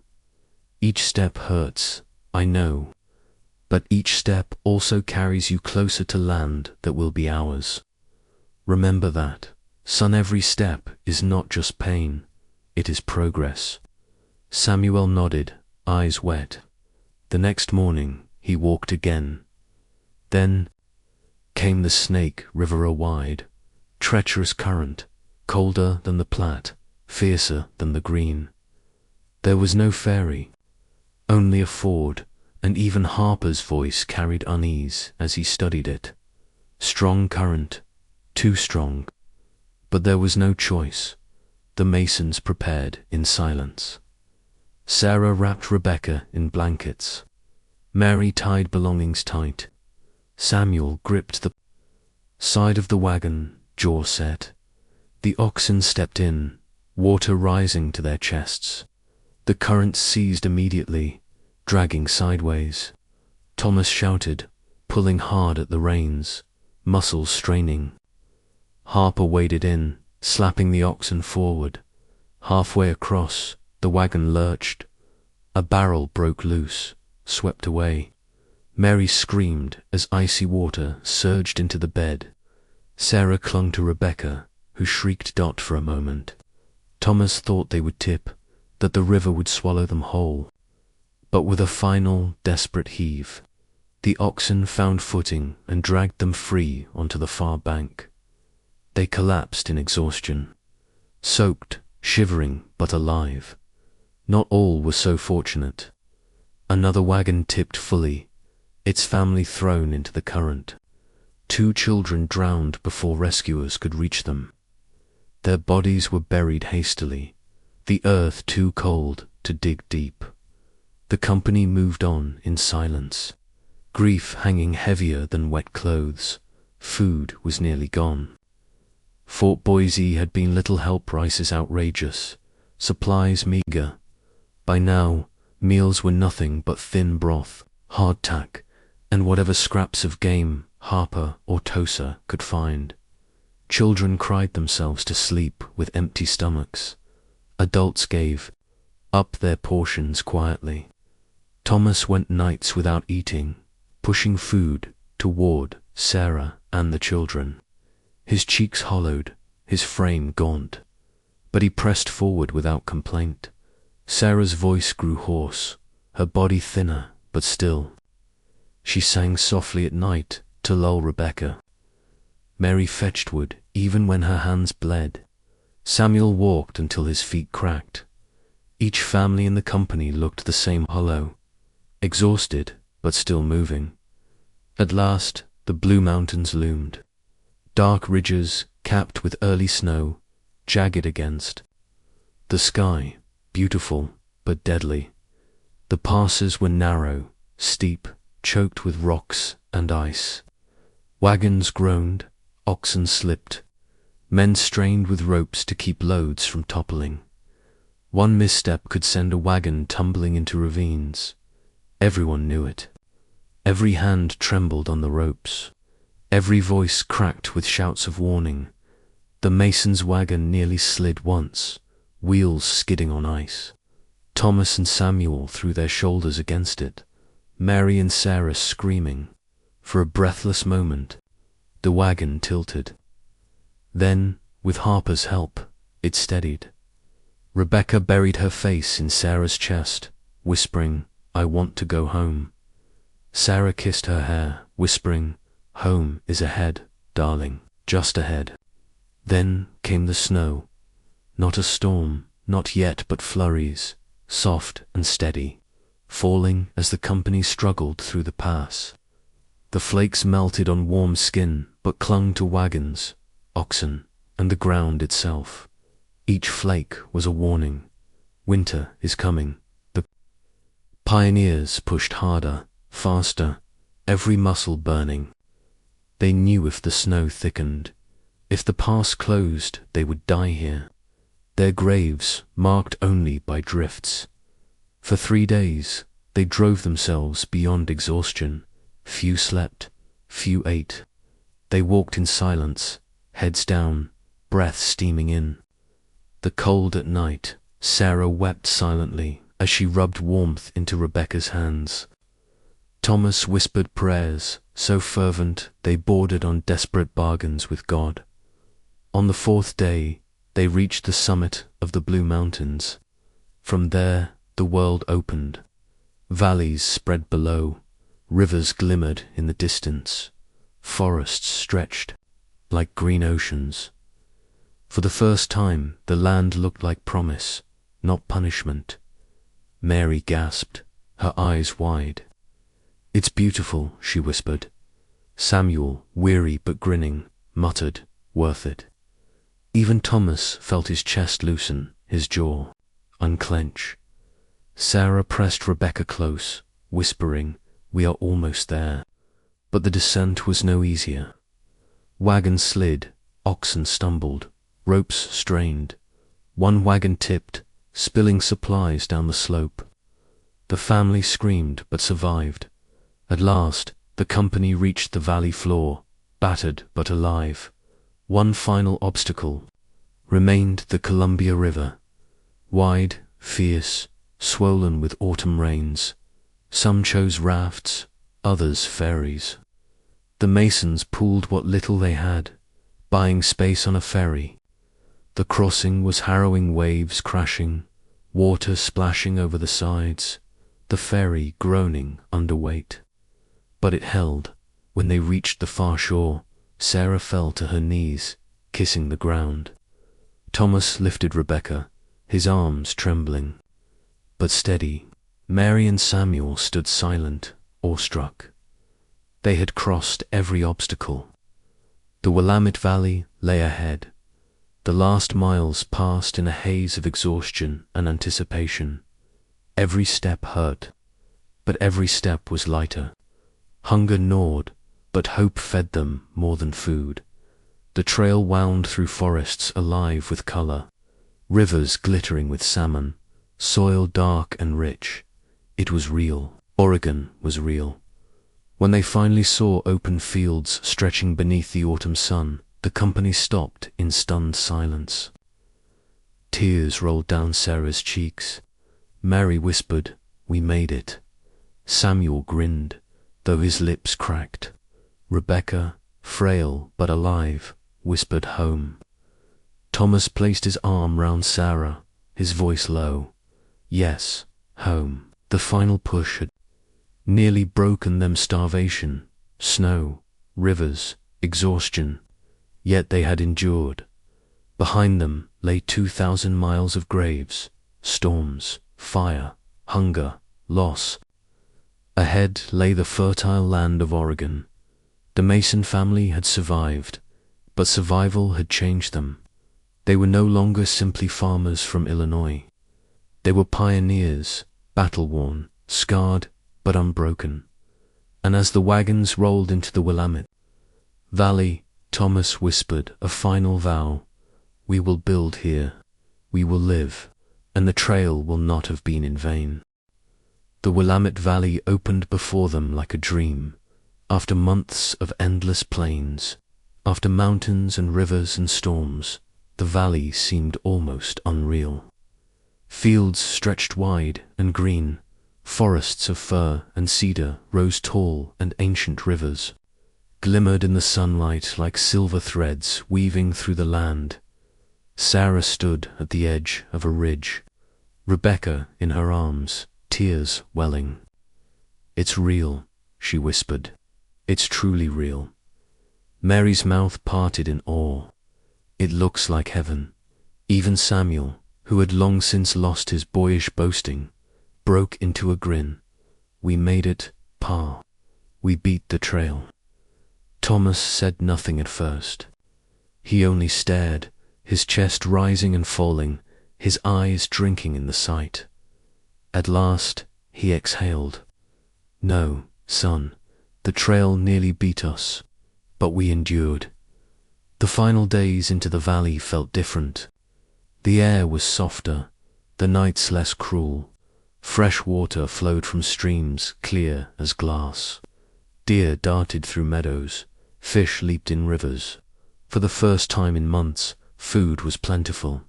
Each step hurts, I know, but each step also carries you closer to land that will be ours. Remember that, son. Every step is not just pain, it is progress." Samuel nodded, eyes wet. The next morning he walked again. Then came the Snake River, a wide, treacherous current, colder than the Platte, fiercer than the Green. There was no ferry, only a ford, and even Harper's voice carried unease as he studied it. Strong current, too strong. But there was no choice. The masons prepared in silence. Sarah wrapped Rebecca in blankets. Mary tied belongings tight. Samuel gripped the side of the wagon, jaw set. The oxen stepped in, water rising to their chests. The current ceased immediately, dragging sideways. Thomas shouted, pulling hard at the reins, muscles straining. Harper waded in, slapping the oxen forward. Halfway across, the wagon lurched. A barrel broke loose, swept away. Mary screamed as icy water surged into the bed. Sarah clung to Rebecca, who shrieked Dot for a moment. Thomas thought they would tip, that the river would swallow them whole. But with a final, desperate heave, the oxen found footing and dragged them free onto the far bank. They collapsed in exhaustion, soaked, shivering, but alive. Not all were so fortunate. Another wagon tipped fully, its family thrown into the current. 2 children drowned before rescuers could reach them. Their bodies were buried hastily, the earth too cold to dig deep. The company moved on in silence, grief hanging heavier than wet clothes. Food was nearly gone. Fort Boise had been little help. Prices outrageous, supplies meager. By now, meals were nothing but thin broth, hardtack, and whatever scraps of game Harper or Tosa could find. Children cried themselves to sleep with empty stomachs. Adults gave up their portions quietly. Thomas went nights without eating, pushing food toward Sarah and the children. His cheeks hollowed, his frame gaunt, but he pressed forward without complaint. Sarah's voice grew hoarse, her body thinner, but still. She sang softly at night to lull Rebecca. Mary fetched wood even when her hands bled. Samuel walked until his feet cracked. Each family in the company looked the same, hollow, exhausted but still moving. At last the Blue Mountains loomed. Dark ridges capped with early snow, jagged against the sky, beautiful but deadly. The passes were narrow, steep, choked with rocks and ice. Wagons groaned, oxen slipped. Men strained with ropes to keep loads from toppling. One misstep could send a wagon tumbling into ravines. Everyone knew it. Every hand trembled on the ropes. Every voice cracked with shouts of warning. The mason's wagon nearly slid once, wheels skidding on ice. Thomas and Samuel threw their shoulders against it, Mary and Sarah screaming. For a breathless moment, the wagon tilted. Then, with Harper's help, it steadied. Rebecca buried her face in Sarah's chest, whispering, "I want to go home." Sarah kissed her hair, whispering, "Home is ahead, darling, just ahead." Then came the snow. Not a storm, not yet, but flurries, soft and steady, falling as the company struggled through the pass. The flakes melted on warm skin, but clung to wagons, oxen, and the ground itself. Each flake was a warning. Winter is coming. The pioneers pushed harder, faster, every muscle burning. They knew if the snow thickened, if the pass closed, they would die here. Their graves marked only by drifts. For 3 days, they drove themselves beyond exhaustion. Few slept, few ate, They walked in silence, heads down, breath steaming in. The cold at night, Sarah wept silently as she rubbed warmth into Rebecca's hands. Thomas whispered prayers, so fervent they bordered on desperate bargains with God. On the fourth day, they reached the summit of the Blue Mountains. From there, the world opened. Valleys spread below, rivers glimmered in the distance, forests stretched like green oceans. For the first time, the land looked like promise, not punishment. Mary gasped, her eyes wide. "It's beautiful," she whispered. Samuel, weary but grinning, muttered, "Worth it." Even Thomas felt his chest loosen, his jaw unclench. Sarah pressed Rebecca close, whispering, "We are almost there." But the descent was no easier. Wagons slid, oxen stumbled, ropes strained. One wagon tipped, spilling supplies down the slope. The family screamed but survived. At last, the company reached the valley floor, battered but alive. One final obstacle remained: the Columbia River. Wide, fierce, swollen with autumn rains. Some chose rafts, others ferries. The masons pooled what little they had, buying space on a ferry. The crossing was harrowing, waves crashing, water splashing over the sides, the ferry groaning under weight. But it held. When they reached the far shore, Sarah fell to her knees, kissing the ground. Thomas lifted Rebecca, his arms trembling, but steady. Mary and Samuel stood silent, awestruck. They had crossed every obstacle. The Willamette Valley lay ahead. The last miles passed in a haze of exhaustion and anticipation. Every step hurt, but every step was lighter. Hunger gnawed, but hope fed them more than food. The trail wound through forests alive with color, rivers glittering with salmon, soil dark and rich. It was real. Oregon was real. When they finally saw open fields stretching beneath the autumn sun, the company stopped in stunned silence. Tears rolled down Sarah's cheeks. Mary whispered, "We made it." Samuel grinned, though his lips cracked. Rebecca, frail but alive, whispered, "Home." Thomas placed his arm round Sarah, his voice low. Yes, home. The final push had nearly broken them: starvation, snow, rivers, exhaustion. Yet they had endured. Behind them lay 2,000 miles of graves, storms, fire, hunger, loss. Ahead lay the fertile land of Oregon. The Mason family had survived, but survival had changed them. They were no longer simply farmers from Illinois. They were pioneers, battle-worn, scarred, but unbroken. And as the wagons rolled into the Willamette Valley, Thomas whispered a final vow: "We will build here, we will live, and the trail will not have been in vain." The Willamette Valley opened before them like a dream. After months of endless plains, after mountains and rivers and storms, the valley seemed almost unreal. Fields stretched wide and green, forests of fir and cedar rose tall, and ancient rivers glimmered in the sunlight like silver threads weaving through the land. Sarah stood at the edge of a ridge, Rebecca in her arms, tears welling. "It's real," she whispered. "It's truly real." Mary's mouth parted in awe. "It looks like heaven." Even Samuel, who had long since lost his boyish boasting, broke into a grin. "We made it, Pa. We beat the trail." Thomas said nothing at first. He only stared, his chest rising and falling, his eyes drinking in the sight. At last, he exhaled. "No, son, the trail nearly beat us, but we endured." The final days into the valley felt different. The air was softer, the nights less cruel. Fresh water flowed from streams clear as glass. Deer darted through meadows, Fish leaped in rivers. For the first time in months, food was plentiful.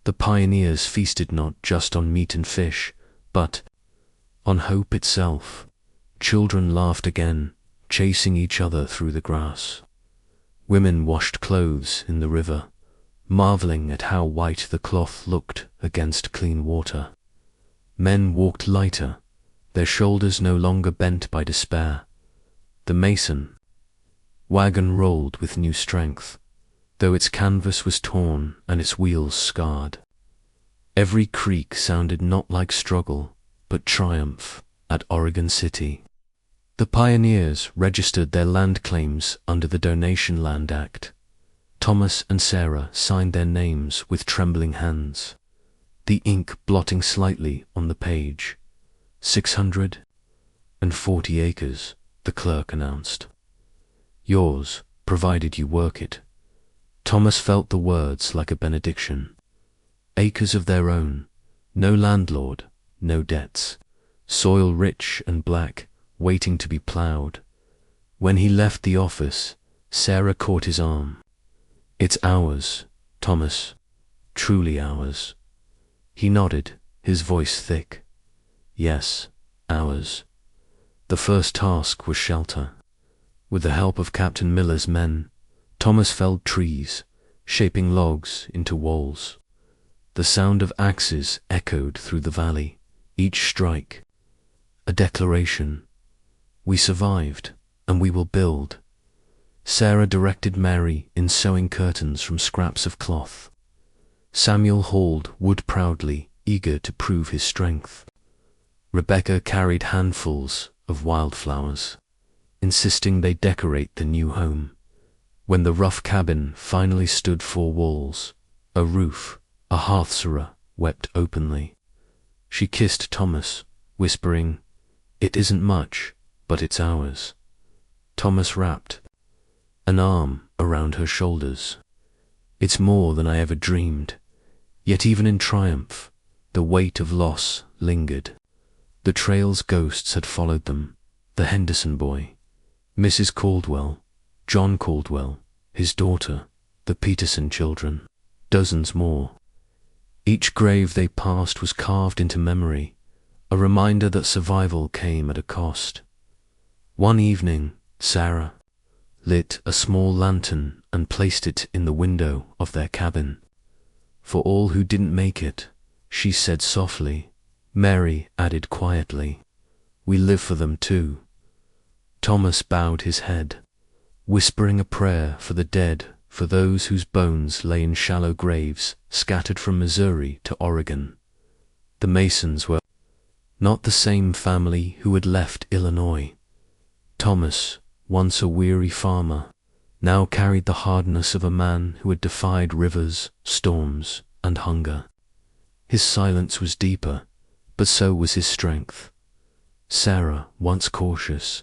The pioneers feasted not just on meat and fish, but on hope itself. Children laughed again, chasing each other through the grass. Women washed clothes in the river, marveling at how white the cloth looked against clean water. Men walked lighter, their shoulders no longer bent by despair. The mason wagon rolled with new strength, though its canvas was torn and its wheels scarred. Every creak sounded not like struggle, but triumph at Oregon City. The pioneers registered their land claims under the Donation Land Act. Thomas and Sarah signed their names with trembling hands, the ink blotting slightly on the page. 640 acres, the clerk announced. Yours, provided you work it. Thomas felt the words like a benediction. Acres of their own, no landlord, no debts, soil rich and black, waiting to be ploughed. When he left the office, Sarah caught his arm. It's ours, Thomas, truly ours. He nodded, his voice thick. Yes, ours. The first task was shelter. With the help of Captain Miller's men, Thomas felled trees, shaping logs into walls. The sound of axes echoed through the valley, each strike a declaration. We survived, and we will build. Sarah directed Mary in sewing curtains from scraps of cloth. Samuel hauled wood proudly, eager to prove his strength. Rebecca carried handfuls of wildflowers, insisting they decorate the new home. When the rough cabin finally stood 4 walls, a roof, a hearth-surah wept openly. She kissed Thomas, whispering, "It isn't much, but it's ours." Thomas wrapped an arm around her shoulders. "It's more than I ever dreamed." Yet even in triumph, the weight of loss lingered. The trail's ghosts had followed them. The Henderson boy, Mrs. Caldwell, John Caldwell, his daughter, the Peterson children, dozens more. Each grave they passed was carved into memory, a reminder that survival came at a cost. One evening, Sarah lit a small lantern and placed it in the window of their cabin. For all who didn't make it, she said softly. Mary added quietly, "We live for them too." Thomas bowed his head, whispering a prayer for the dead, for those whose bones lay in shallow graves scattered from Missouri to Oregon. The Masons were not the same family who had left Illinois. Thomas, once a weary farmer, now carried the hardness of a man who had defied rivers, storms, and hunger. His silence was deeper, but so was his strength. Sarah, once cautious,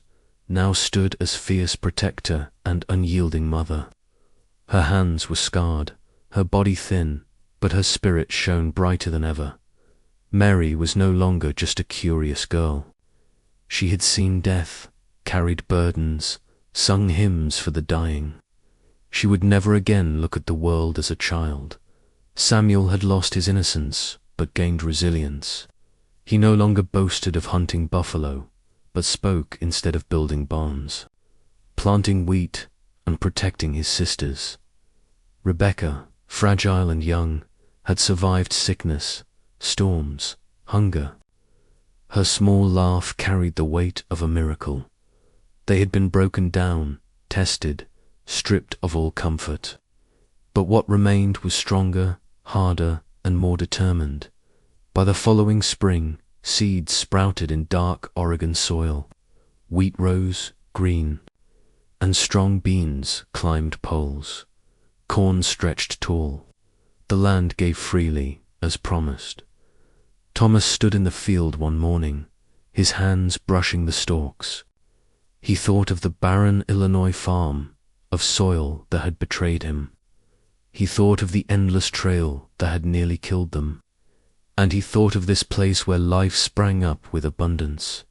now stood as fierce protector and unyielding mother. Her hands were scarred, her body thin, but her spirit shone brighter than ever. Mary was no longer just a curious girl. She had seen death, carried burdens, sung hymns for the dying. She would never again look at the world as a child. Samuel had lost his innocence, but gained resilience. He no longer boasted of hunting buffalo, but spoke instead of building barns, planting wheat and protecting his sisters. Rebecca, fragile and young, had survived sickness, storms, hunger. Her small laugh carried the weight of a miracle. They had been broken down, tested, stripped of all comfort. But what remained was stronger, harder, and more determined. By the following spring, seeds sprouted in dark Oregon soil. Wheat rose, green, and strong beans climbed poles. Corn stretched tall. The land gave freely, as promised. Thomas stood in the field one morning, his hands brushing the stalks. He thought of the barren Illinois farm, of soil that had betrayed him. He thought of the endless trail that had nearly killed them. And he thought of this place where life sprang up with abundance.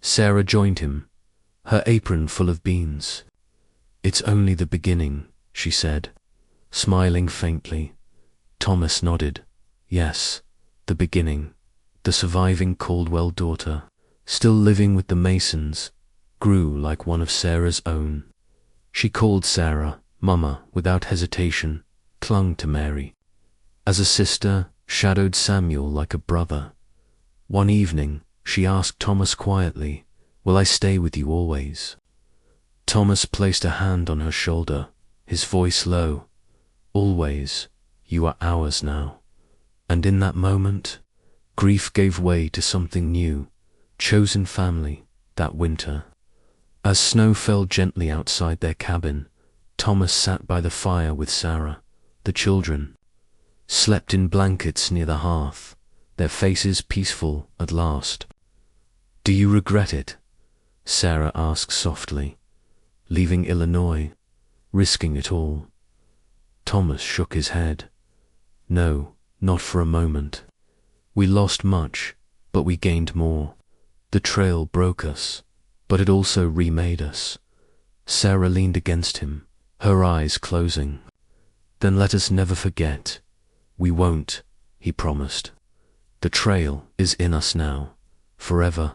Sarah joined him, her apron full of beans. It's only the beginning, she said, smiling faintly. Thomas nodded. Yes, the beginning. The surviving Caldwell daughter, still living with the Masons, grew like one of Sarah's own. She called Sarah Mama without hesitation, clung to Mary. As a sister, shadowed Samuel like a brother. One evening, she asked Thomas quietly, "Will I stay with you always?" Thomas placed a hand on her shoulder, his voice low. "Always, you are ours now." And in that moment, grief gave way to something new, chosen family, that winter. As snow fell gently outside their cabin, Thomas sat by the fire with Sarah. The children slept in blankets near the hearth, their faces peaceful at last. "Do you regret it?" Sarah asked softly. "Leaving Illinois, risking it all?" Thomas shook his head. "No, not for a moment. We lost much, but we gained more. The trail broke us, but it also remade us." Sarah leaned against him, her eyes closing. "Then let us never forget." "We won't," he promised. "The trail is in us now, forever."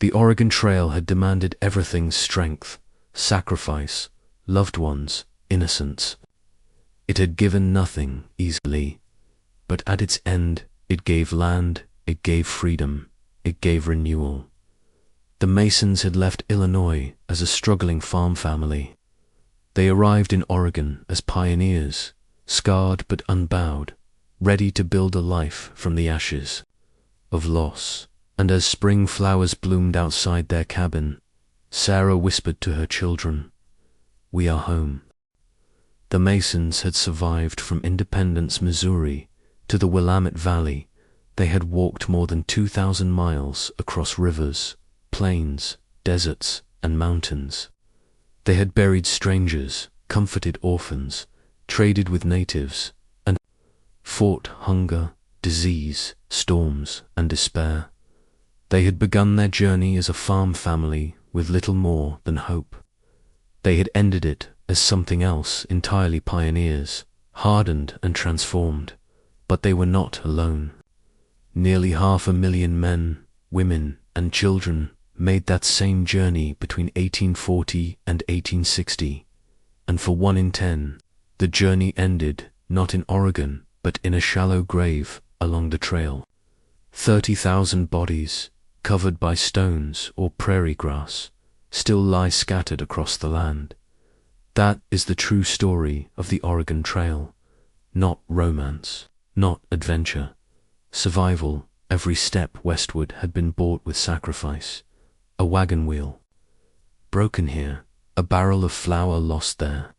The Oregon Trail had demanded everything's strength, sacrifice, loved ones, innocence. It had given nothing easily, but at its end it gave land, it gave freedom, it gave renewal. The Masons had left Illinois as a struggling farm family. They arrived in Oregon as pioneers, scarred but unbowed, ready to build a life from the ashes of loss. And as spring flowers bloomed outside their cabin, Sarah whispered to her children, "We are home." The Masons had survived from Independence, Missouri, to the Willamette Valley. They had walked more than 2,000 miles across rivers, plains, deserts, and mountains. They had buried strangers, comforted orphans, traded with natives, and fought hunger, disease, storms, and despair. They had begun their journey as a farm family with little more than hope. They had ended it as something else entirely, pioneers, hardened and transformed. But they were not alone. Nearly 500,000 men, women, and children made that same journey between 1840 and 1860, and for 1 in 10, the journey ended not in Oregon, but in a shallow grave along the trail. 30,000 bodies, covered by stones or prairie grass, still lie scattered across the land. That is the true story of the Oregon Trail. Not romance, not adventure. Survival. Every step westward had been bought with sacrifice. A wagon wheel broken here, a barrel of flour lost there,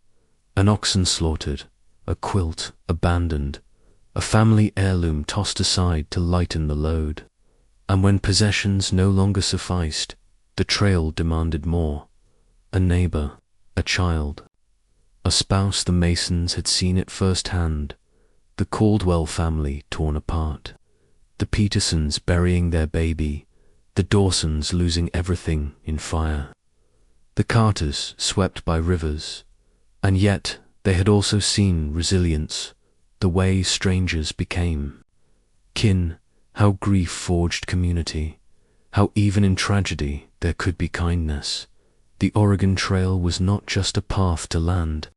an oxen slaughtered, a quilt abandoned, a family heirloom tossed aside to lighten the load. And when possessions no longer sufficed, the trail demanded more. A neighbor, a child, a spouse. The Masons had seen it firsthand. The Caldwell family torn apart, the Petersons burying their baby, the Dawsons losing everything in fire, the Carters swept by rivers. And yet they had also seen resilience, the way strangers became kin, how grief forged community, how even in tragedy there could be kindness. The Oregon Trail was not just a path to land.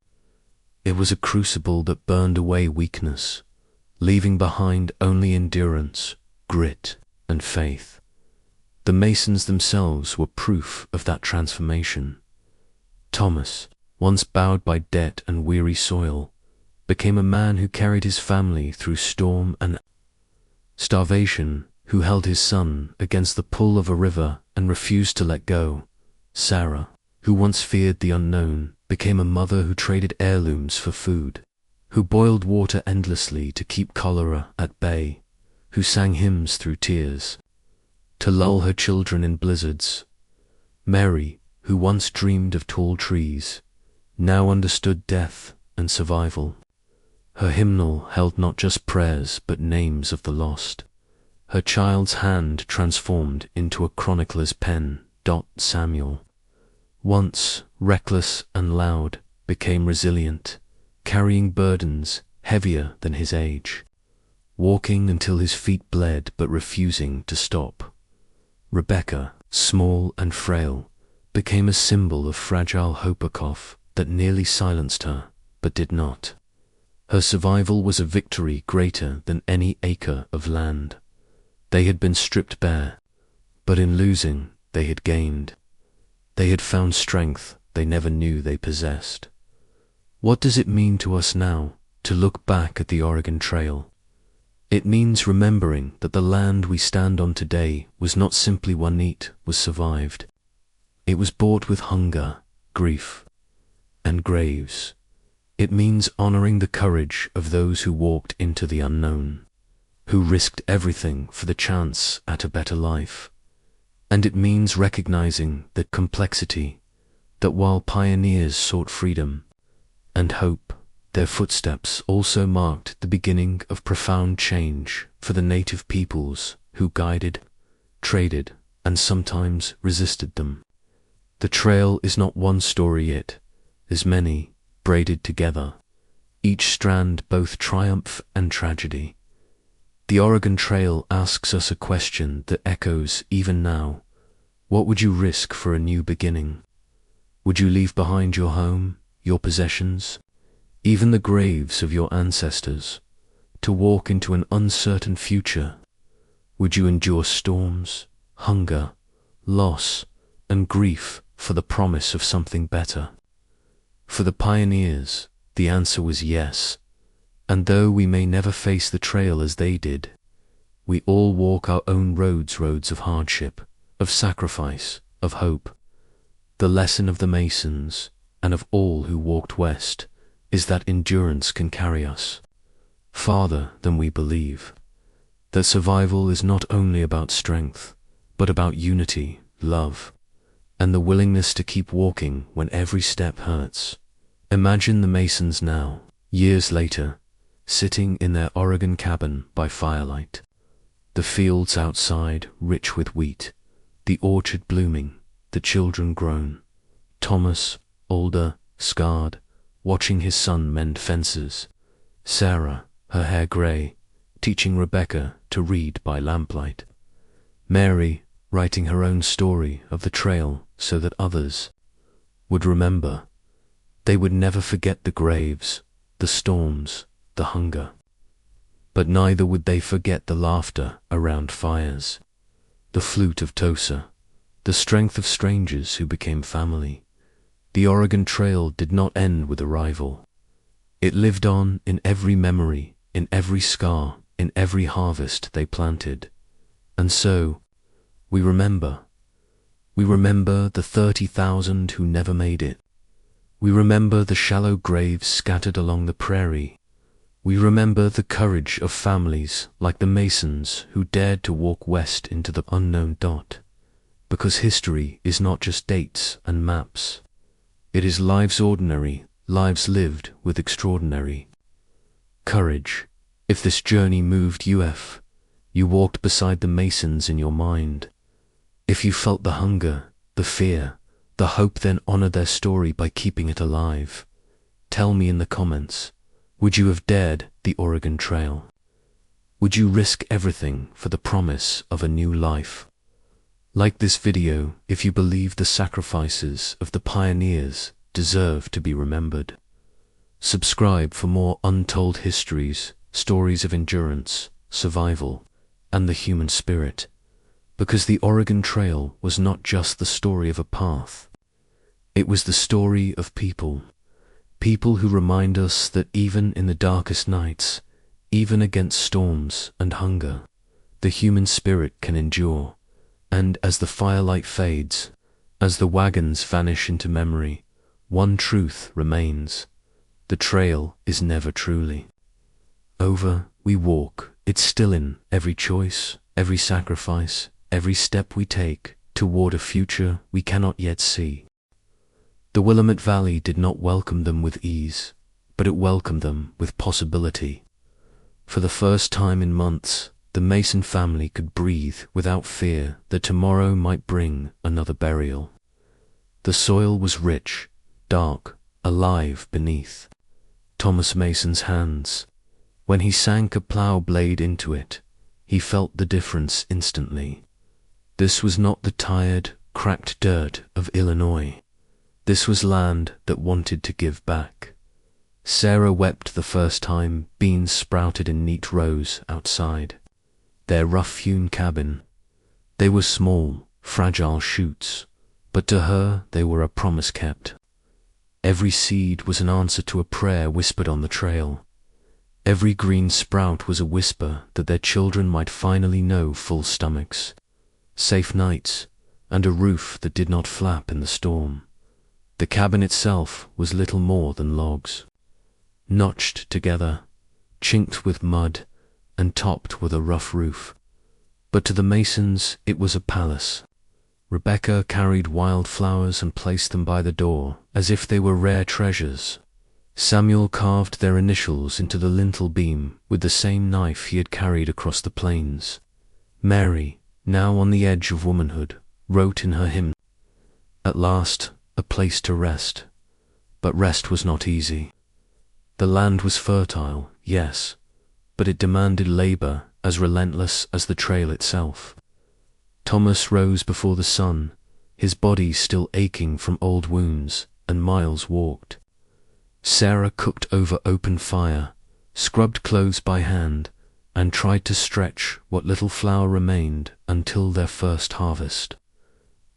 It was a crucible that burned away weakness, leaving behind only endurance, grit, and faith. The Masons themselves were proof of that transformation. Thomas, once bowed by debt and weary soil, became a man who carried his family through storm and starvation, who held his son against the pull of a river and refused to let go. Sarah, who once feared the unknown, became a mother who traded heirlooms for food, who boiled water endlessly to keep cholera at bay, who sang hymns through tears to lull her children in blizzards. Mary, who once dreamed of tall trees, now understood death and survival. Her hymnal held not just prayers but names of the lost. Her child's hand transformed into a chronicler's pen. Samuel, once reckless and loud, became resilient, carrying burdens heavier than his age, walking until his feet bled but refusing to stop. Rebecca, small and frail, became a symbol of fragile hope that nearly silenced her, but did not. Her survival was a victory greater than any acre of land. They had been stripped bare, but in losing, they had gained. They had found strength they never knew they possessed. What does it mean to us now to look back at the Oregon Trail? It means remembering that the land we stand on today was not simply one was survived. It was bought with hunger, grief, and graves. It means honoring the courage of those who walked into the unknown, who risked everything for the chance at a better life. And it means recognizing the complexity, that while pioneers sought freedom and hope, their footsteps also marked the beginning of profound change for the native peoples who guided, traded, and sometimes resisted them. The trail is not one story, it is many, braided together, each strand both triumph and tragedy. The Oregon Trail asks us a question that echoes even now. What would you risk for a new beginning? Would you leave behind your home, your possessions, even the graves of your ancestors, to walk into an uncertain future? Would you endure storms, hunger, loss, and grief for the promise of something better? For the pioneers, the answer was yes, and though we may never face the trail as they did, we all walk our own roads of hardship, of sacrifice, of hope. The lesson of the Masons, and of all who walked west, is that endurance can carry us farther than we believe, that survival is not only about strength, but about unity, love, and the willingness to keep walking when every step hurts. Imagine the Masons now, years later, sitting in their Oregon cabin by firelight. The fields outside rich with wheat, the orchard blooming, the children grown. Thomas, older, scarred, watching his son mend fences. Sarah, her hair grey, teaching Rebecca to read by lamplight. Mary, writing her own story of the trail so that others would remember. They would never forget the graves, the storms, the hunger. But neither would they forget the laughter around fires, the flute of Tosa, the strength of strangers who became family. The Oregon Trail did not end with arrival. It lived on in every memory, in every scar, in every harvest they planted. And so, we remember. We remember the 30,000 who never made it. We remember the shallow graves scattered along the prairie. We remember the courage of families like the Masons who dared to walk west into the unknown. Because history is not just dates and maps. It is lives ordinary, lives lived with extraordinary courage. If this journey moved you walked beside the Masons in your mind. If you felt the hunger, the fear, the hope, then honor their story by keeping it alive. Tell me in the comments, would you have dared the Oregon Trail? Would you risk everything for the promise of a new life? Like this video if you believe the sacrifices of the pioneers deserve to be remembered. Subscribe for more untold histories, stories of endurance, survival, and the human spirit. Because the Oregon Trail was not just the story of a path. It was the story of people. People who remind us that even in the darkest nights, even against storms and hunger, the human spirit can endure. And as the firelight fades, as the wagons vanish into memory, one truth remains. The trail is never truly over. We walk it still in every choice, every sacrifice, every step we take toward a future we cannot yet see. The Willamette Valley did not welcome them with ease, but it welcomed them with possibility. For the first time in months, the Mason family could breathe without fear that tomorrow might bring another burial. The soil was rich, dark, alive beneath Thomas Mason's hands. When he sank a plough blade into it, he felt the difference instantly. This was not the tired, cracked dirt of Illinois. This was land that wanted to give back. Sarah wept the first time beans sprouted in neat rows outside their rough-hewn cabin. They were small, fragile shoots, but to her they were a promise kept. Every seed was an answer to a prayer whispered on the trail. Every green sprout was a whisper that their children might finally know full stomachs, safe nights, and a roof that did not flap in the storm. The cabin itself was little more than logs, notched together, chinked with mud, and topped with a rough roof. But to the Masons it was a palace. Rebecca carried wild flowers and placed them by the door as if they were rare treasures. Samuel carved their initials into the lintel beam with the same knife he had carried across the plains. Mary, now on the edge of womanhood, wrote in her hymn, "At last, a place to rest." But rest was not easy. The land was fertile, yes, but it demanded labor as relentless as the trail itself. Thomas rose before the sun, his body still aching from old wounds, and miles walked. Sarah cooked over open fire, scrubbed clothes by hand, and tried to stretch what little flour remained until their first harvest.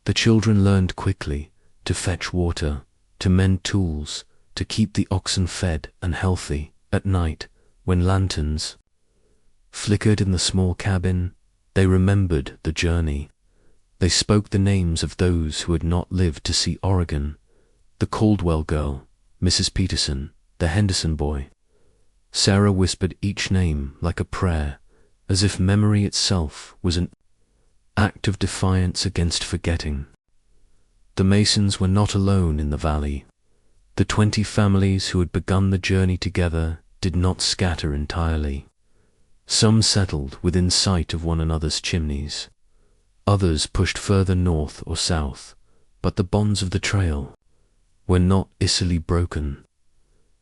The children learned quickly to fetch water, to mend tools, to keep the oxen fed and healthy. At night, when lanterns flickered in the small cabin, they remembered the journey. They spoke the names of those who had not lived to see Oregon: the Caldwell girl, Mrs. Peterson, the Henderson boy. Sarah whispered each name like a prayer, as if memory itself was an act of defiance against forgetting. The Masons were not alone in the valley. The 20 families who had begun the journey together did not scatter entirely. Some settled within sight of one another's chimneys. Others pushed further north or south, but the bonds of the trail were not easily broken.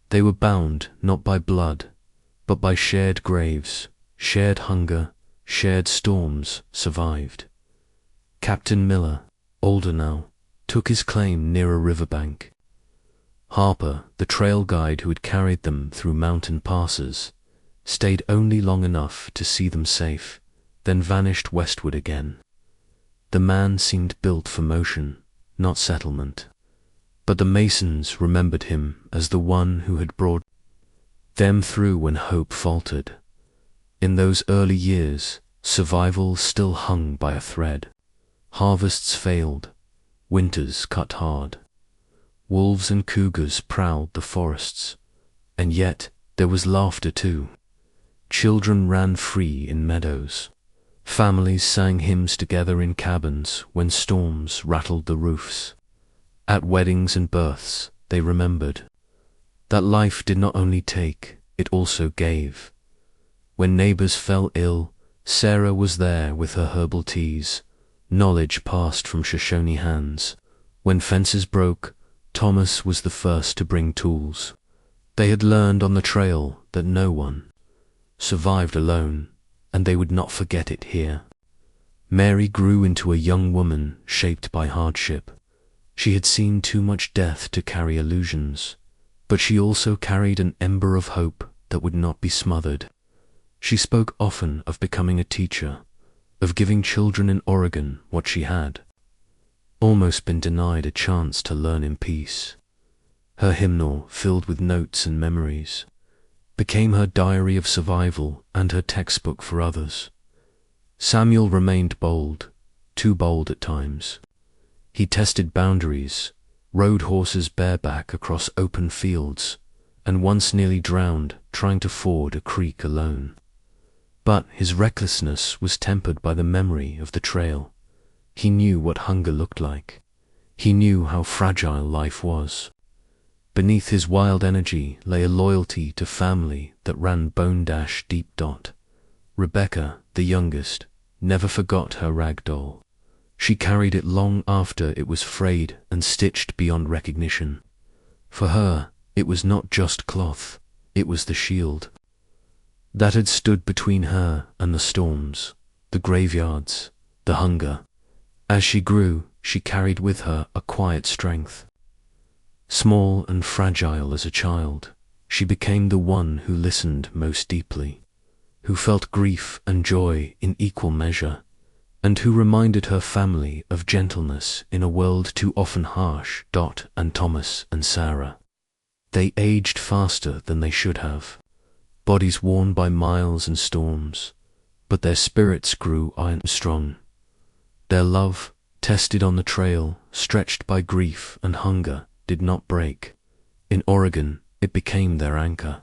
They were bound not by blood, but by shared graves, shared hunger, shared storms survived. Captain Miller, older now, took his claim near a riverbank. Harper, the trail guide who had carried them through mountain passes, stayed only long enough to see them safe, then vanished westward again. The man seemed built for motion, not settlement. But the Masons remembered him as the one who had brought them through when hope faltered. In those early years, survival still hung by a thread. Harvests failed, winters cut hard. Wolves and cougars prowled the forests, and yet there was laughter too. Children ran free in meadows. Families sang hymns together in cabins when storms rattled the roofs. At weddings and births, they remembered that life did not only take, it also gave. When neighbors fell ill, Sarah was there with her herbal teas, knowledge passed from Shoshone hands. When fences broke, Thomas was the first to bring tools. They had learned on the trail that no one survived alone, and they would not forget it here. Mary grew into a young woman shaped by hardship. She had seen too much death to carry illusions, but she also carried an ember of hope that would not be smothered. She spoke often of becoming a teacher, of giving children in Oregon what she had almost been denied a chance to learn in peace. Her hymnal, filled with notes and memories, became her diary of survival and her textbook for others. Samuel remained bold, too bold at times. He tested boundaries, rode horses bareback across open fields, and once nearly drowned trying to ford a creek alone. But his recklessness was tempered by the memory of the trail. He knew what hunger looked like. He knew how fragile life was. Beneath his wild energy lay a loyalty to family that ran bone-dash deep. Rebecca, the youngest, never forgot her rag doll. She carried it long after it was frayed and stitched beyond recognition. For her, it was not just cloth, it was the shield that had stood between her and the storms, the graveyards, the hunger. As she grew, she carried with her a quiet strength. Small and fragile as a child, she became the one who listened most deeply, who felt grief and joy in equal measure, and who reminded her family of gentleness in a world too often harsh. Dot and Thomas and Sarah. They aged faster than they should have, bodies worn by miles and storms, but their spirits grew iron strong. Their love, tested on the trail, stretched by grief and hunger, did not break. In Oregon, it became their anchor.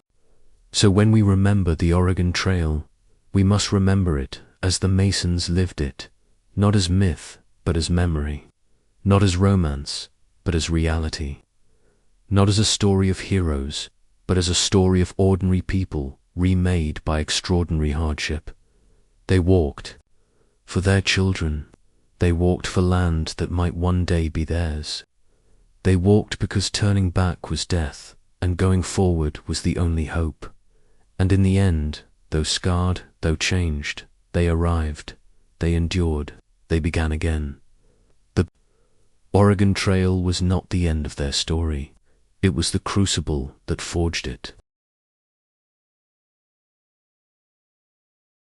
So when we remember the Oregon Trail, we must remember it as the Masons lived it, not as myth, but as memory, not as romance, but as reality, not as a story of heroes, but as a story of ordinary people remade by extraordinary hardship. They walked for their children. They walked for land that might one day be theirs. They walked because turning back was death, and going forward was the only hope. And in the end, though scarred, though changed, they arrived, they endured, they began again. The Oregon Trail was not the end of their story. It was the crucible that forged it.